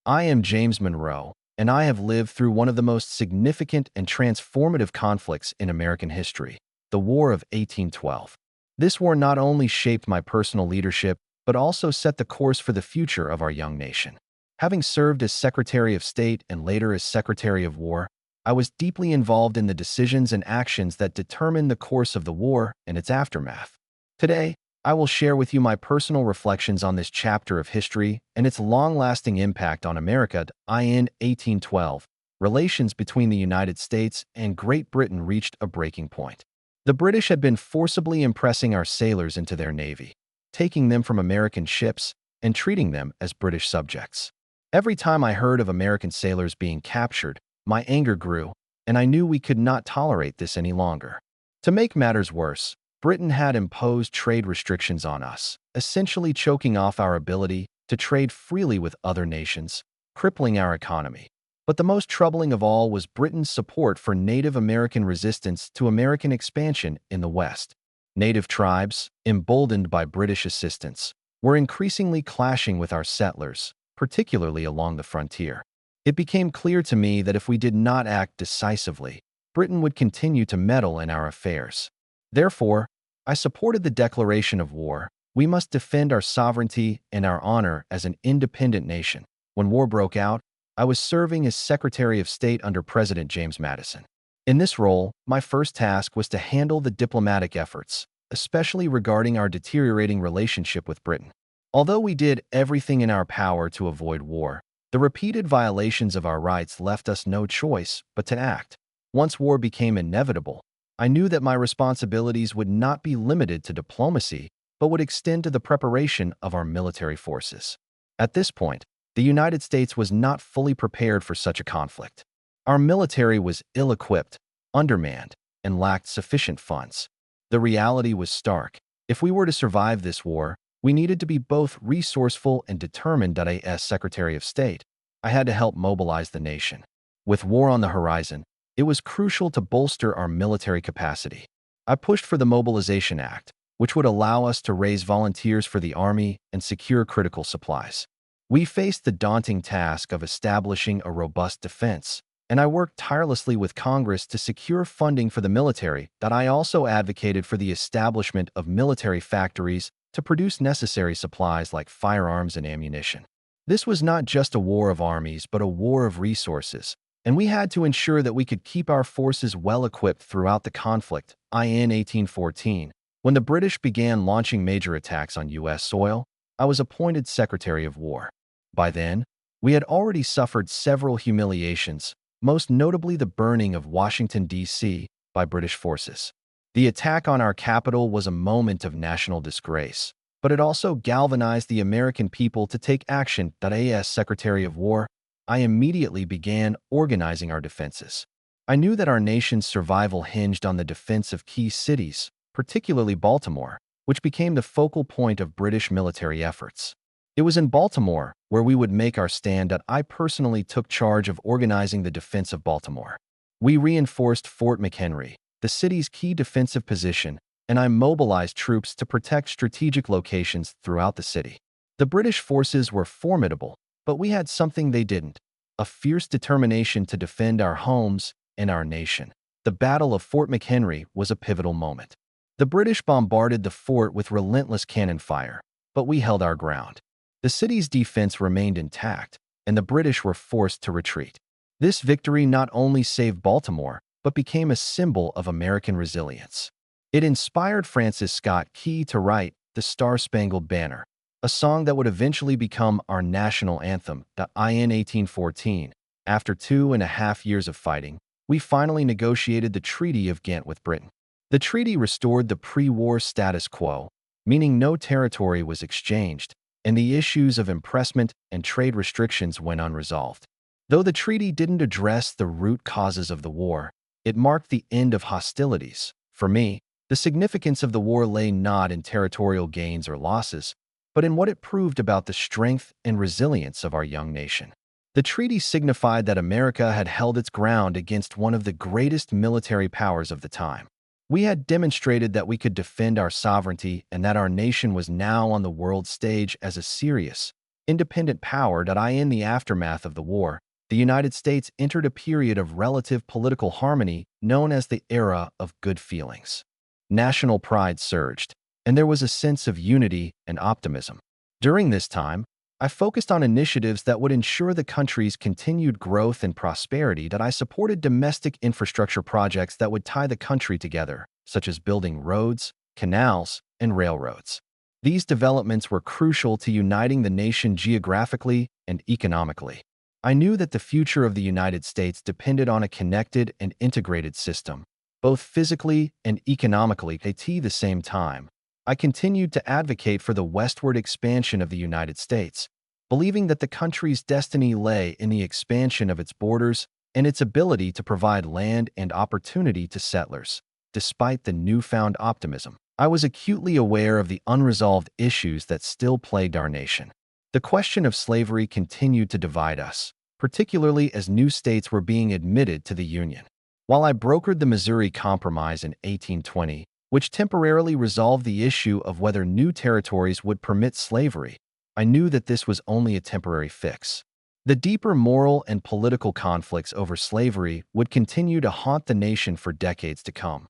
I am James Monroe, and I have lived through one of the most significant and transformative conflicts in American history, the War of 1812. This war not only shaped my personal leadership, but also set the course for the future of our young nation. Having served as Secretary of State and later as Secretary of War, I was deeply involved in the decisions and actions that determined the course of the war and its aftermath. Today, I will share with you my personal reflections on this chapter of history and its long-lasting impact on America. In 1812, relations between the United States and Great Britain reached a breaking point. The British had been forcibly impressing our sailors into their navy, taking them from American ships and treating them as British subjects. Every time I heard of American sailors being captured, my anger grew, and I knew we could not tolerate this any longer. To make matters worse, Britain had imposed trade restrictions on us, essentially choking off our ability to trade freely with other nations, crippling our economy. But the most troubling of all was Britain's support for Native American resistance to American expansion in the West. Native tribes, emboldened by British assistance, were increasingly clashing with our settlers, particularly along the frontier. It became clear to me that if we did not act decisively, Britain would continue to meddle in our affairs. Therefore, I supported the declaration of war. We must defend our sovereignty and our honor as an independent nation. When war broke out, I was serving as Secretary of State under President James Madison. In this role, my first task was to handle the diplomatic efforts, especially regarding our deteriorating relationship with Britain. Although we did everything in our power to avoid war, the repeated violations of our rights left us no choice but to act. Once war became inevitable, I knew that my responsibilities would not be limited to diplomacy, but would extend to the preparation of our military forces. At this point, the United States was not fully prepared for such a conflict. Our military was ill-equipped, undermanned, and lacked sufficient funds. The reality was stark. If we were to survive this war, we needed to be both resourceful and determined. As Secretary of State, I had to help mobilize the nation. With war on the horizon, it was crucial to bolster our military capacity. I pushed for the Mobilization Act, which would allow us to raise volunteers for the Army and secure critical supplies. We faced the daunting task of establishing a robust defense, and I worked tirelessly with Congress to secure funding for the military. I also advocated for the establishment of military factories to produce necessary supplies like firearms and ammunition. This was not just a war of armies, but a war of resources, and we had to ensure that we could keep our forces well-equipped throughout the conflict. In 1814, when the British began launching major attacks on U.S. soil, I was appointed Secretary of War. By then, we had already suffered several humiliations, most notably the burning of Washington, D.C. by British forces. The attack on our capital was a moment of national disgrace, but it also galvanized the American people to take action. As Secretary of War, I immediately began organizing our defenses. I knew that our nation's survival hinged on the defense of key cities, particularly Baltimore, which became the focal point of British military efforts. It was in Baltimore where we would make our stand that I personally took charge of organizing the defense of Baltimore. We reinforced Fort McHenry, the city's key defensive position, and I mobilized troops to protect strategic locations throughout the city. The British forces were formidable, but we had something they didn't: a fierce determination to defend our homes and our nation. The Battle of Fort McHenry was a pivotal moment. The British bombarded the fort with relentless cannon fire, but we held our ground. The city's defense remained intact, and the British were forced to retreat. This victory not only saved Baltimore, but became a symbol of American resilience. It inspired Francis Scott Key to write The Star-Spangled Banner, a song that would eventually become our national anthem. In 1814, after 2.5 years of fighting, we finally negotiated the Treaty of Ghent with Britain. The treaty restored the pre-war status quo, meaning no territory was exchanged, and the issues of impressment and trade restrictions went unresolved. Though the treaty didn't address the root causes of the war, it marked the end of hostilities. For me, the significance of the war lay not in territorial gains or losses, but in what it proved about the strength and resilience of our young nation. The treaty signified that America had held its ground against one of the greatest military powers of the time. We had demonstrated that we could defend our sovereignty and that our nation was now on the world stage as a serious, independent power. In the aftermath of the war, the United States entered a period of relative political harmony known as the Era of Good Feelings. National pride surged, and there was a sense of unity and optimism. During this time, I focused on initiatives that would ensure the country's continued growth and prosperity. I supported domestic infrastructure projects that would tie the country together, such as building roads, canals, and railroads. These developments were crucial to uniting the nation geographically and economically. I knew that the future of the United States depended on a connected and integrated system, both physically and economically. At the same time, I continued to advocate for the westward expansion of the United States, believing that the country's destiny lay in the expansion of its borders and its ability to provide land and opportunity to settlers. Despite the newfound optimism, I was acutely aware of the unresolved issues that still plagued our nation. The question of slavery continued to divide us, particularly as new states were being admitted to the Union. While I brokered the Missouri Compromise in 1820, which temporarily resolved the issue of whether new territories would permit slavery, I knew that this was only a temporary fix. The deeper moral and political conflicts over slavery would continue to haunt the nation for decades to come.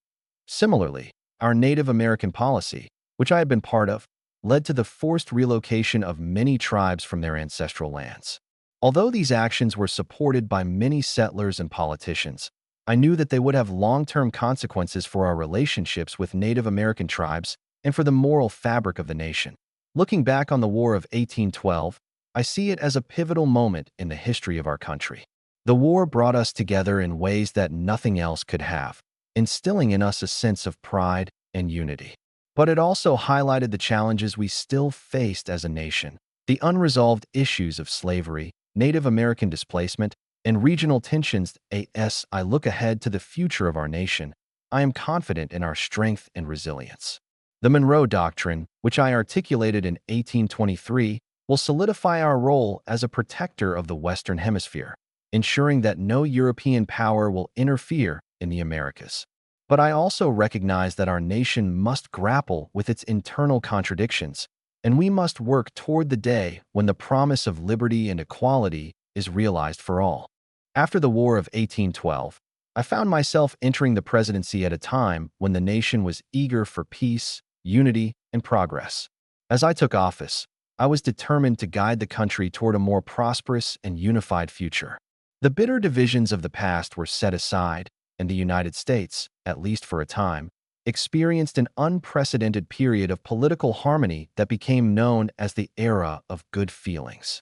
Similarly, our Native American policy, which I had been part of, led to the forced relocation of many tribes from their ancestral lands. Although these actions were supported by many settlers and politicians, I knew that they would have long-term consequences for our relationships with Native American tribes and for the moral fabric of the nation. Looking back on the War of 1812, I see it as a pivotal moment in the history of our country. The war brought us together in ways that nothing else could have, instilling in us a sense of pride and unity. But it also highlighted the challenges we still faced as a nation, the unresolved issues of slavery, Native American displacement, and regional tensions. As I look ahead to the future of our nation, I am confident in our strength and resilience. The Monroe Doctrine, which I articulated in 1823, will solidify our role as a protector of the Western Hemisphere, ensuring that no European power will interfere in the Americas. But I also recognize that our nation must grapple with its internal contradictions, and we must work toward the day when the promise of liberty and equality is realized for all. After the War of 1812, I found myself entering the presidency at a time when the nation was eager for peace, unity, and progress. As I took office, I was determined to guide the country toward a more prosperous and unified future. The bitter divisions of the past were set aside, and the United States, at least for a time, experienced an unprecedented period of political harmony that became known as the Era of Good Feelings.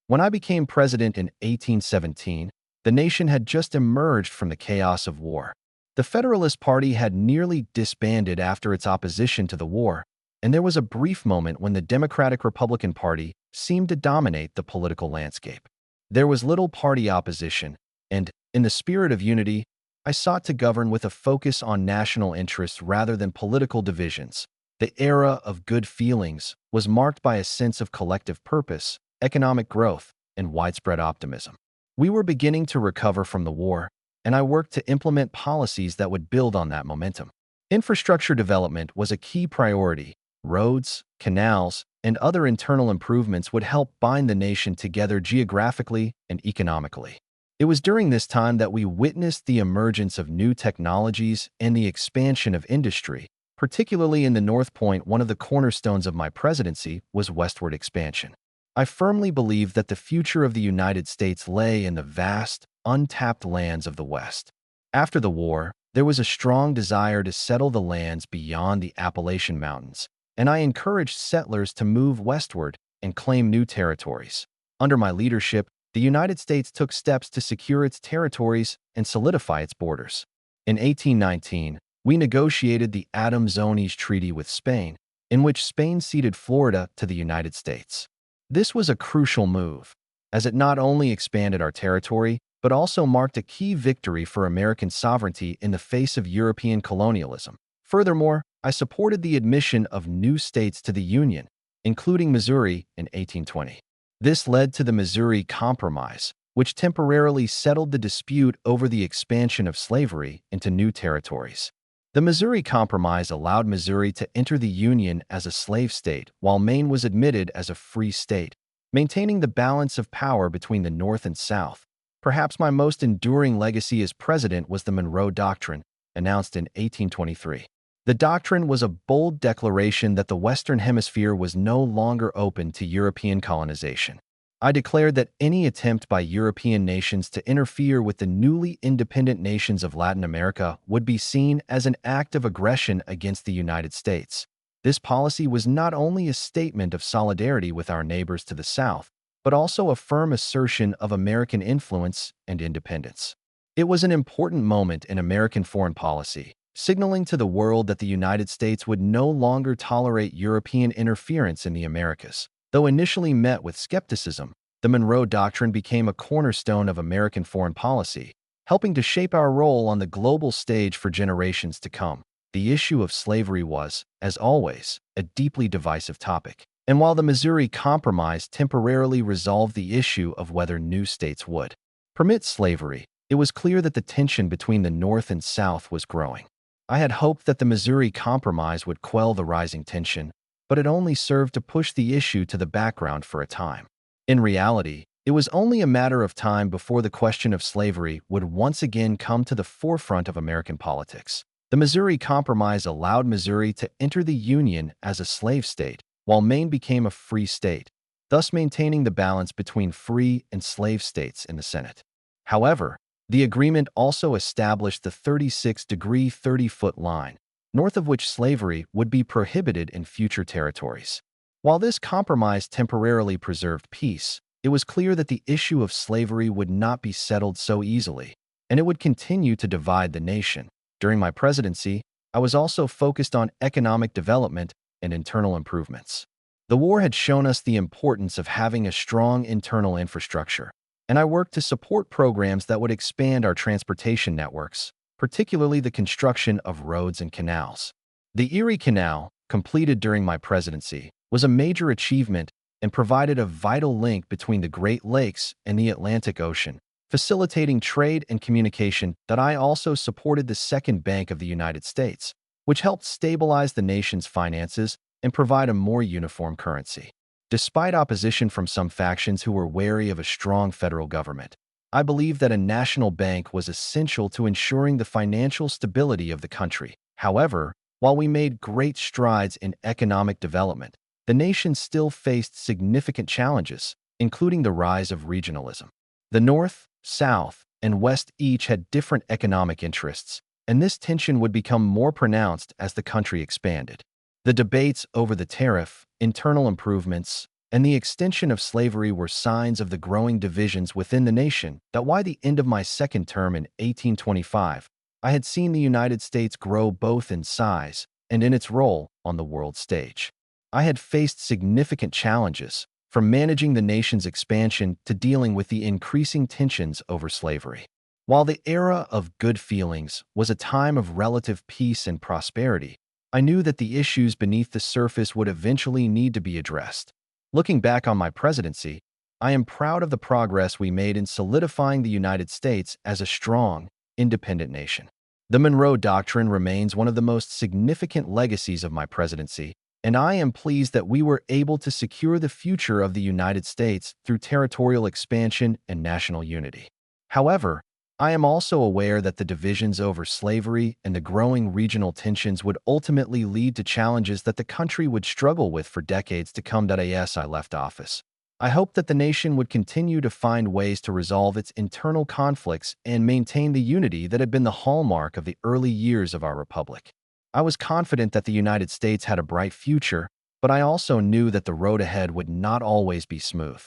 When I became president in 1817, the nation had just emerged from the chaos of war. The Federalist Party had nearly disbanded after its opposition to the war, and there was a brief moment when the Democratic-Republican Party seemed to dominate the political landscape. There was little party opposition, and, in the spirit of unity, I sought to govern with a focus on national interests rather than political divisions. The Era of Good Feelings was marked by a sense of collective purpose, economic growth, and widespread optimism. We were beginning to recover from the war, and I worked to implement policies that would build on that momentum. Infrastructure development was a key priority. Roads, canals, and other internal improvements would help bind the nation together geographically and economically. It was during this time that we witnessed the emergence of new technologies and the expansion of industry, particularly in the North Point. One of the cornerstones of my presidency was westward expansion. I firmly believe that the future of the United States lay in the vast, untapped lands of the West. After the war, there was a strong desire to settle the lands beyond the Appalachian Mountains, and I encouraged settlers to move westward and claim new territories. Under my leadership, the United States took steps to secure its territories and solidify its borders. In 1819, we negotiated the Adams-Onis Treaty with Spain, in which Spain ceded Florida to the United States. This was a crucial move, as it not only expanded our territory, but also marked a key victory for American sovereignty in the face of European colonialism. Furthermore, I supported the admission of new states to the Union, including Missouri in 1820. This led to the Missouri Compromise, which temporarily settled the dispute over the expansion of slavery into new territories. The Missouri Compromise allowed Missouri to enter the Union as a slave state, while Maine was admitted as a free state, maintaining the balance of power between the North and South. Perhaps my most enduring legacy as president was the Monroe Doctrine, announced in 1823. The doctrine was a bold declaration that the Western Hemisphere was no longer open to European colonization. I declared that any attempt by European nations to interfere with the newly independent nations of Latin America would be seen as an act of aggression against the United States. This policy was not only a statement of solidarity with our neighbors to the south, but also a firm assertion of American influence and independence. It was an important moment in American foreign policy, signaling to the world that the United States would no longer tolerate European interference in the Americas. Though initially met with skepticism, the Monroe Doctrine became a cornerstone of American foreign policy, helping to shape our role on the global stage for generations to come. The issue of slavery was, as always, a deeply divisive topic. And while the Missouri Compromise temporarily resolved the issue of whether new states would permit slavery, it was clear that the tension between the North and South was growing. I had hoped that the Missouri Compromise would quell the rising tension, but it only served to push the issue to the background for a time. In reality, it was only a matter of time before the question of slavery would once again come to the forefront of American politics. The Missouri Compromise allowed Missouri to enter the Union as a slave state, while Maine became a free state, thus maintaining the balance between free and slave states in the Senate. However, the agreement also established the 36-degree 30-foot line, north of which slavery would be prohibited in future territories. While this compromise temporarily preserved peace, it was clear that the issue of slavery would not be settled so easily, and it would continue to divide the nation. During my presidency, I was also focused on economic development and internal improvements. The war had shown us the importance of having a strong internal infrastructure, and I worked to support programs that would expand our transportation networks, particularly the construction of roads and canals. The Erie Canal, completed during my presidency, was a major achievement and provided a vital link between the Great Lakes and the Atlantic Ocean, facilitating trade and communication. That I also supported the Second Bank of the United States, which helped stabilize the nation's finances and provide a more uniform currency. Despite opposition from some factions who were wary of a strong federal government, I believe that a national bank was essential to ensuring the financial stability of the country. However, while we made great strides in economic development, the nation still faced significant challenges, including the rise of regionalism. The North, South, and West each had different economic interests, and this tension would become more pronounced as the country expanded. The debates over the tariff, internal improvements, and the extension of slavery were signs of the growing divisions within the nation. That by the end of my second term in 1825, I had seen the United States grow both in size and in its role on the world stage. I had faced significant challenges, from managing the nation's expansion to dealing with the increasing tensions over slavery. While the era of good feelings was a time of relative peace and prosperity, I knew that the issues beneath the surface would eventually need to be addressed. Looking back on my presidency, I am proud of the progress we made in solidifying the United States as a strong, independent nation. The Monroe Doctrine remains one of the most significant legacies of my presidency, and I am pleased that we were able to secure the future of the United States through territorial expansion and national unity. However, I am also aware that the divisions over slavery and the growing regional tensions would ultimately lead to challenges that the country would struggle with for decades to come. As I left office, I hope that the nation would continue to find ways to resolve its internal conflicts and maintain the unity that had been the hallmark of the early years of our republic. I was confident that the United States had a bright future, but I also knew that the road ahead would not always be smooth.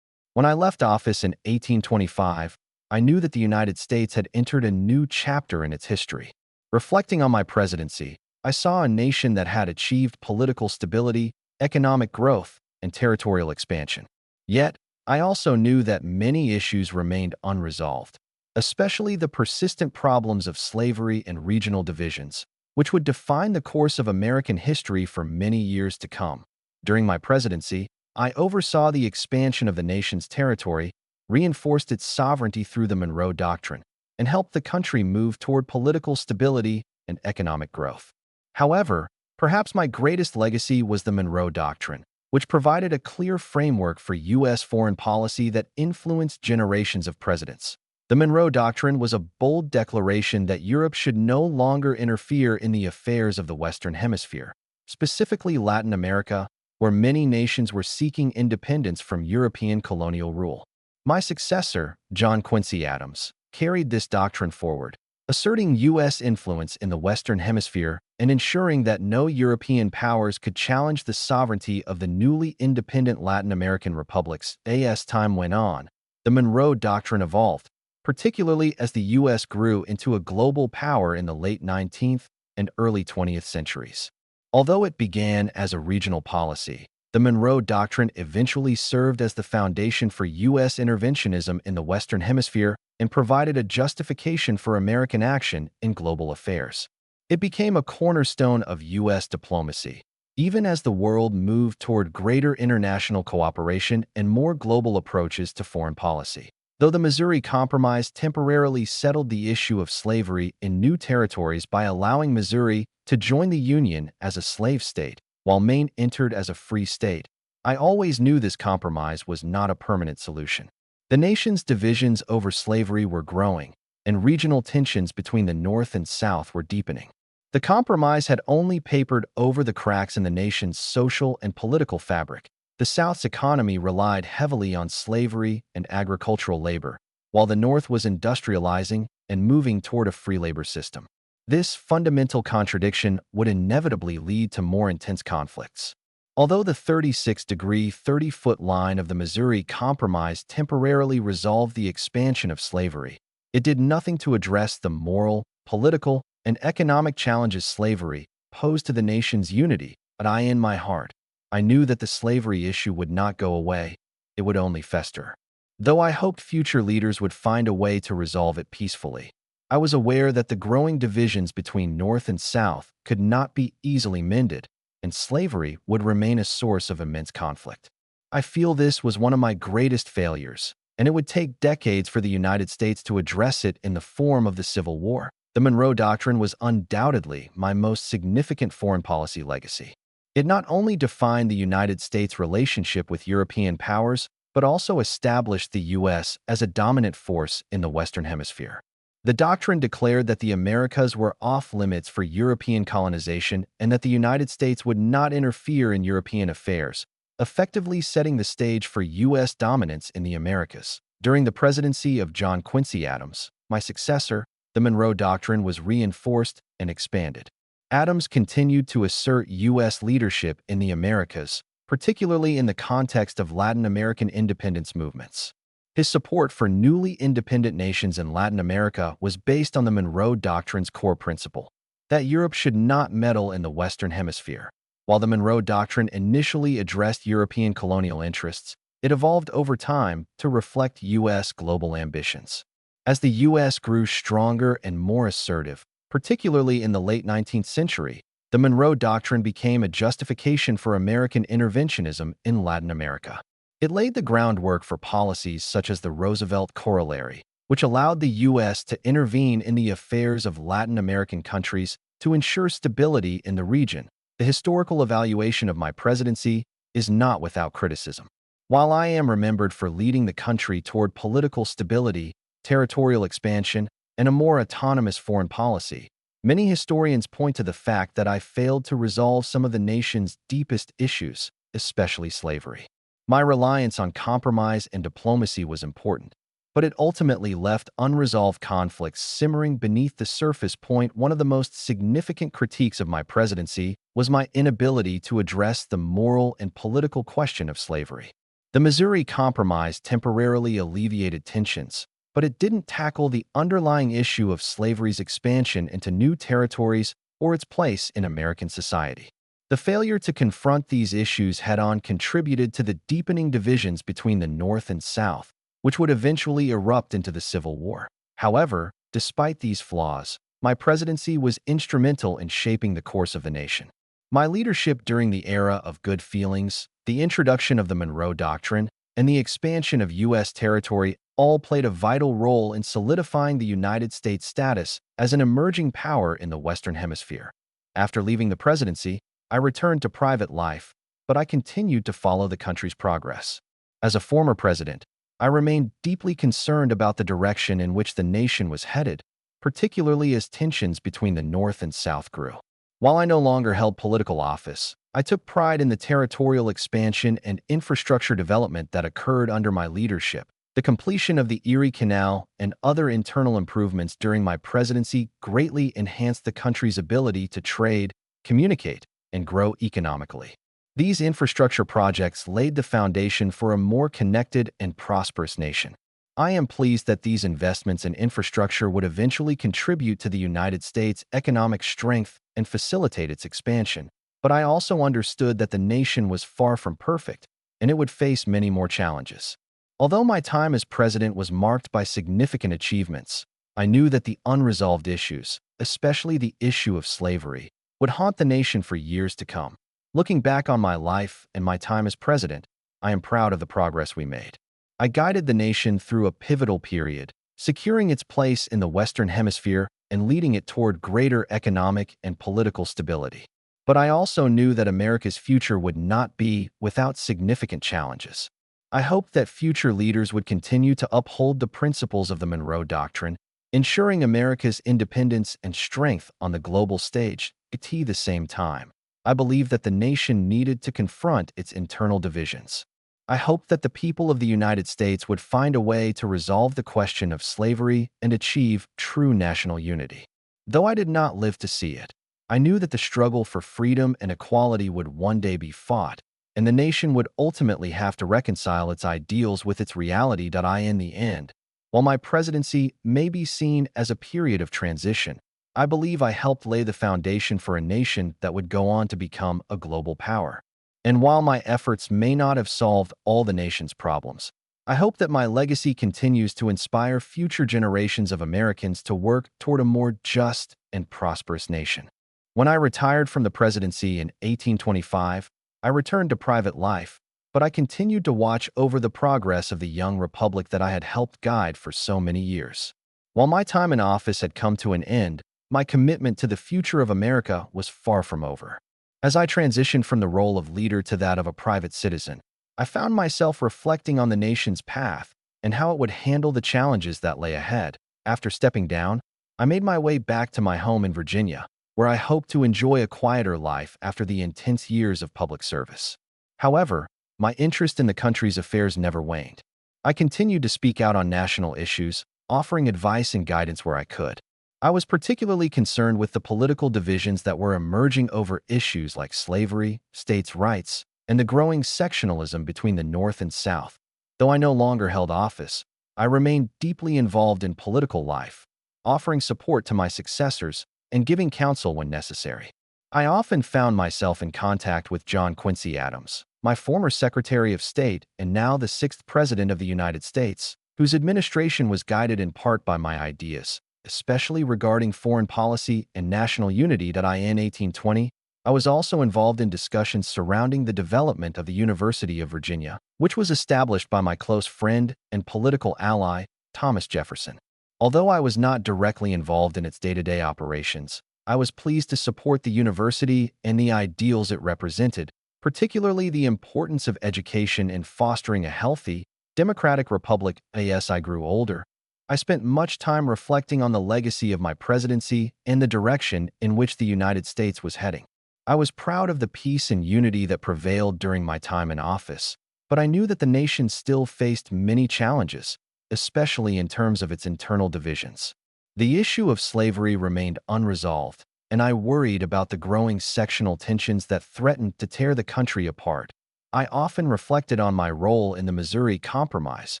When I left office in 1825, I knew that the United States had entered a new chapter in its history. Reflecting on my presidency, I saw a nation that had achieved political stability, economic growth, and territorial expansion. Yet, I also knew that many issues remained unresolved, especially the persistent problems of slavery and regional divisions, which would define the course of American history for many years to come. During my presidency, I oversaw the expansion of the nation's territory, reinforced its sovereignty through the Monroe Doctrine, and helped the country move toward political stability and economic growth. However, perhaps my greatest legacy was the Monroe Doctrine, which provided a clear framework for U.S. foreign policy that influenced generations of presidents. The Monroe Doctrine was a bold declaration that Europe should no longer interfere in the affairs of the Western Hemisphere, specifically Latin America, where many nations were seeking independence from European colonial rule. My successor, John Quincy Adams, carried this doctrine forward, asserting U.S. influence in the Western Hemisphere and ensuring that no European powers could challenge the sovereignty of the newly independent Latin American republics. As time went on, the Monroe Doctrine evolved, particularly as the U.S. grew into a global power in the late 19th and early 20th centuries. Although it began as a regional policy, the Monroe Doctrine eventually served as the foundation for U.S. interventionism in the Western Hemisphere and provided a justification for American action in global affairs. It became a cornerstone of U.S. diplomacy, even as the world moved toward greater international cooperation and more global approaches to foreign policy. Though the Missouri Compromise temporarily settled the issue of slavery in new territories by allowing Missouri to join the Union as a slave state, while Maine entered as a free state, I always knew this compromise was not a permanent solution. The nation's divisions over slavery were growing, and regional tensions between the North and South were deepening. The compromise had only papered over the cracks in the nation's social and political fabric. The South's economy relied heavily on slavery and agricultural labor, while the North was industrializing and moving toward a free labor system. This fundamental contradiction would inevitably lead to more intense conflicts. Although the 36-degree, 30-foot line of the Missouri Compromise temporarily resolved the expansion of slavery, it did nothing to address the moral, political, and economic challenges slavery posed to the nation's unity. But in my heart, I knew that the slavery issue would not go away, it would only fester. Though I hoped future leaders would find a way to resolve it peacefully, I was aware that the growing divisions between North and South could not be easily mended, and slavery would remain a source of immense conflict. I feel this was one of my greatest failures, and it would take decades for the United States to address it in the form of the Civil War. The Monroe Doctrine was undoubtedly my most significant foreign policy legacy. It not only defined the United States' relationship with European powers, but also established the U.S. as a dominant force in the Western Hemisphere. The doctrine declared that the Americas were off-limits for European colonization and that the United States would not interfere in European affairs, effectively setting the stage for U.S. dominance in the Americas. During the presidency of John Quincy Adams, my successor, the Monroe Doctrine was reinforced and expanded. Adams continued to assert U.S. leadership in the Americas, particularly in the context of Latin American independence movements. His support for newly independent nations in Latin America was based on the Monroe Doctrine's core principle, that Europe should not meddle in the Western Hemisphere. While the Monroe Doctrine initially addressed European colonial interests, it evolved over time to reflect U.S. global ambitions. As the U.S. grew stronger and more assertive, particularly in the late 19th century, the Monroe Doctrine became a justification for American interventionism in Latin America. It laid the groundwork for policies such as the Roosevelt Corollary, which allowed the U.S. to intervene in the affairs of Latin American countries to ensure stability in the region. The historical evaluation of my presidency is not without criticism. While I am remembered for leading the country toward political stability, territorial expansion, and a more autonomous foreign policy, many historians point to the fact that I failed to resolve some of the nation's deepest issues, especially slavery. My reliance on compromise and diplomacy was important, but it ultimately left unresolved conflicts simmering beneath the surface. One of the most significant critiques of my presidency was my inability to address the moral and political question of slavery. The Missouri Compromise temporarily alleviated tensions, but it didn't tackle the underlying issue of slavery's expansion into new territories or its place in American society. The failure to confront these issues head-on contributed to the deepening divisions between the North and South, which would eventually erupt into the Civil War. However, despite these flaws, my presidency was instrumental in shaping the course of the nation. My leadership during the era of good feelings, the introduction of the Monroe Doctrine, and the expansion of U.S. territory all played a vital role in solidifying the United States' status as an emerging power in the Western Hemisphere. After leaving the presidency, I returned to private life, but I continued to follow the country's progress. As a former president, I remained deeply concerned about the direction in which the nation was headed, particularly as tensions between the North and South grew. While I no longer held political office, I took pride in the territorial expansion and infrastructure development that occurred under my leadership. The completion of the Erie Canal and other internal improvements during my presidency greatly enhanced the country's ability to trade, communicate, and grow economically. These infrastructure projects laid the foundation for a more connected and prosperous nation. I am pleased that these investments in infrastructure would eventually contribute to the United States' economic strength and facilitate its expansion, but I also understood that the nation was far from perfect, and it would face many more challenges. Although my time as president was marked by significant achievements, I knew that the unresolved issues, especially the issue of slavery, would haunt the nation for years to come. Looking back on my life and my time as president, I am proud of the progress we made. I guided the nation through a pivotal period, securing its place in the Western Hemisphere and leading it toward greater economic and political stability. But I also knew that America's future would not be without significant challenges. I hoped that future leaders would continue to uphold the principles of the Monroe Doctrine, ensuring America's independence and strength on the global stage. At the same time, I believed that the nation needed to confront its internal divisions. I hoped that the people of the United States would find a way to resolve the question of slavery and achieve true national unity. Though I did not live to see it, I knew that the struggle for freedom and equality would one day be fought, and the nation would ultimately have to reconcile its ideals with its reality. In the end, while my presidency may be seen as a period of transition, I believe I helped lay the foundation for a nation that would go on to become a global power. And while my efforts may not have solved all the nation's problems, I hope that my legacy continues to inspire future generations of Americans to work toward a more just and prosperous nation. When I retired from the presidency in 1825, I returned to private life, but I continued to watch over the progress of the young republic that I had helped guide for so many years. While my time in office had come to an end, my commitment to the future of America was far from over. As I transitioned from the role of leader to that of a private citizen, I found myself reflecting on the nation's path and how it would handle the challenges that lay ahead. After stepping down, I made my way back to my home in Virginia, where I hoped to enjoy a quieter life after the intense years of public service. However, my interest in the country's affairs never waned. I continued to speak out on national issues, offering advice and guidance where I could. I was particularly concerned with the political divisions that were emerging over issues like slavery, states' rights, and the growing sectionalism between the North and South. Though I no longer held office, I remained deeply involved in political life, offering support to my successors and giving counsel when necessary. I often found myself in contact with John Quincy Adams, my former Secretary of State and now the sixth President of the United States, whose administration was guided in part by my ideas, especially regarding foreign policy and national unity. In 1820, I was also involved in discussions surrounding the development of the University of Virginia, which was established by my close friend and political ally, Thomas Jefferson. Although I was not directly involved in its day-to-day operations, I was pleased to support the university and the ideals it represented, particularly the importance of education in fostering a healthy, democratic republic. As I grew older, I spent much time reflecting on the legacy of my presidency and the direction in which the United States was heading. I was proud of the peace and unity that prevailed during my time in office, but I knew that the nation still faced many challenges, especially in terms of its internal divisions. The issue of slavery remained unresolved, and I worried about the growing sectional tensions that threatened to tear the country apart. I often reflected on my role in the Missouri Compromise,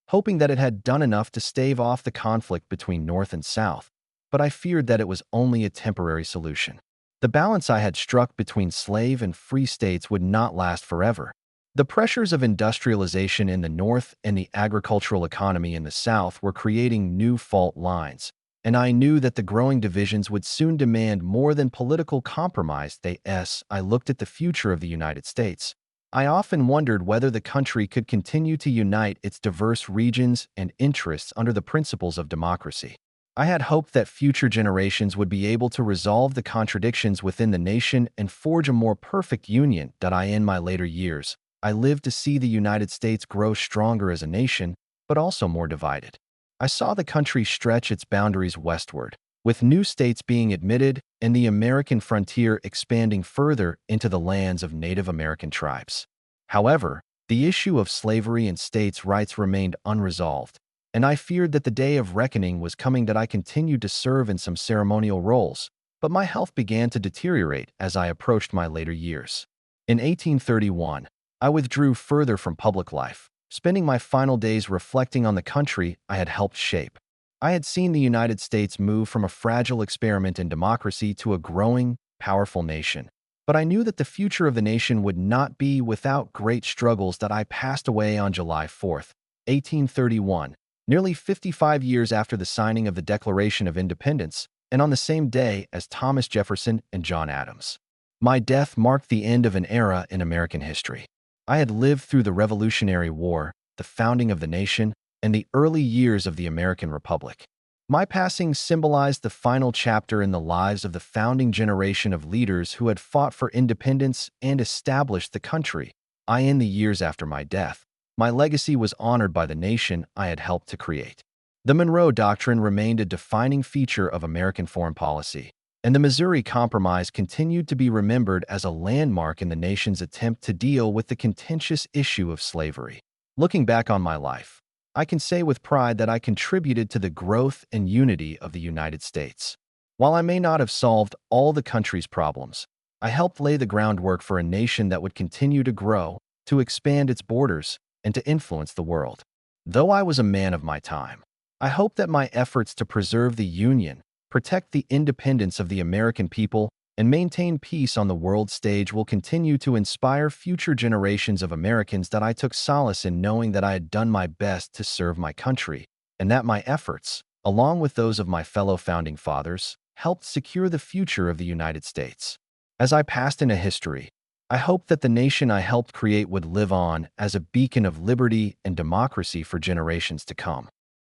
hoping that it had done enough to stave off the conflict between North and South, but I feared that it was only a temporary solution. The balance I had struck between slave and free states would not last forever. The pressures of industrialization in the North and the agricultural economy in the South were creating new fault lines, and I knew that the growing divisions would soon demand more than political compromise. As I looked at the future of the United States, I often wondered whether the country could continue to unite its diverse regions and interests under the principles of democracy. I had hoped that future generations would be able to resolve the contradictions within the nation and forge a more perfect union. In my later years, I lived to see the United States grow stronger as a nation, but also more divided. I saw the country stretch its boundaries westward, with new states being admitted and the American frontier expanding further into the lands of Native American tribes. However, the issue of slavery and states' rights remained unresolved, and I feared that the day of reckoning was coming. I continued to serve in some ceremonial roles, but my health began to deteriorate as I approached my later years. In 1831, I withdrew further from public life, spending my final days reflecting on the country I had helped shape. I had seen the United States move from a fragile experiment in democracy to a growing, powerful nation, but I knew that the future of the nation would not be without great struggles. I passed away on July 4th, 1831, nearly 55 years after the signing of the Declaration of Independence, and on the same day as Thomas Jefferson and John Adams. My death marked the end of an era in American history. I had lived through the Revolutionary War, the founding of the nation, and the early years of the American Republic. My passing symbolized the final chapter in the lives of the founding generation of leaders who had fought for independence and established the country. In the years after my death, my legacy was honored by the nation I had helped to create. The Monroe Doctrine remained a defining feature of American foreign policy, and the Missouri Compromise continued to be remembered as a landmark in the nation's attempt to deal with the contentious issue of slavery. Looking back on my life, I can say with pride that I contributed to the growth and unity of the United States. While I may not have solved all the country's problems, I helped lay the groundwork for a nation that would continue to grow, to expand its borders, and to influence the world. Though I was a man of my time, I hope that my efforts to preserve the Union, protect the independence of the American people, and maintain peace on the world stage will continue to inspire future generations of Americans that I took solace in knowing that I had done my best to serve my country, and that my efforts, along with those of my fellow founding fathers, helped secure the future of the United States. As I passed into history, I hope that the nation I helped create would live on as a beacon of liberty and democracy for generations to come.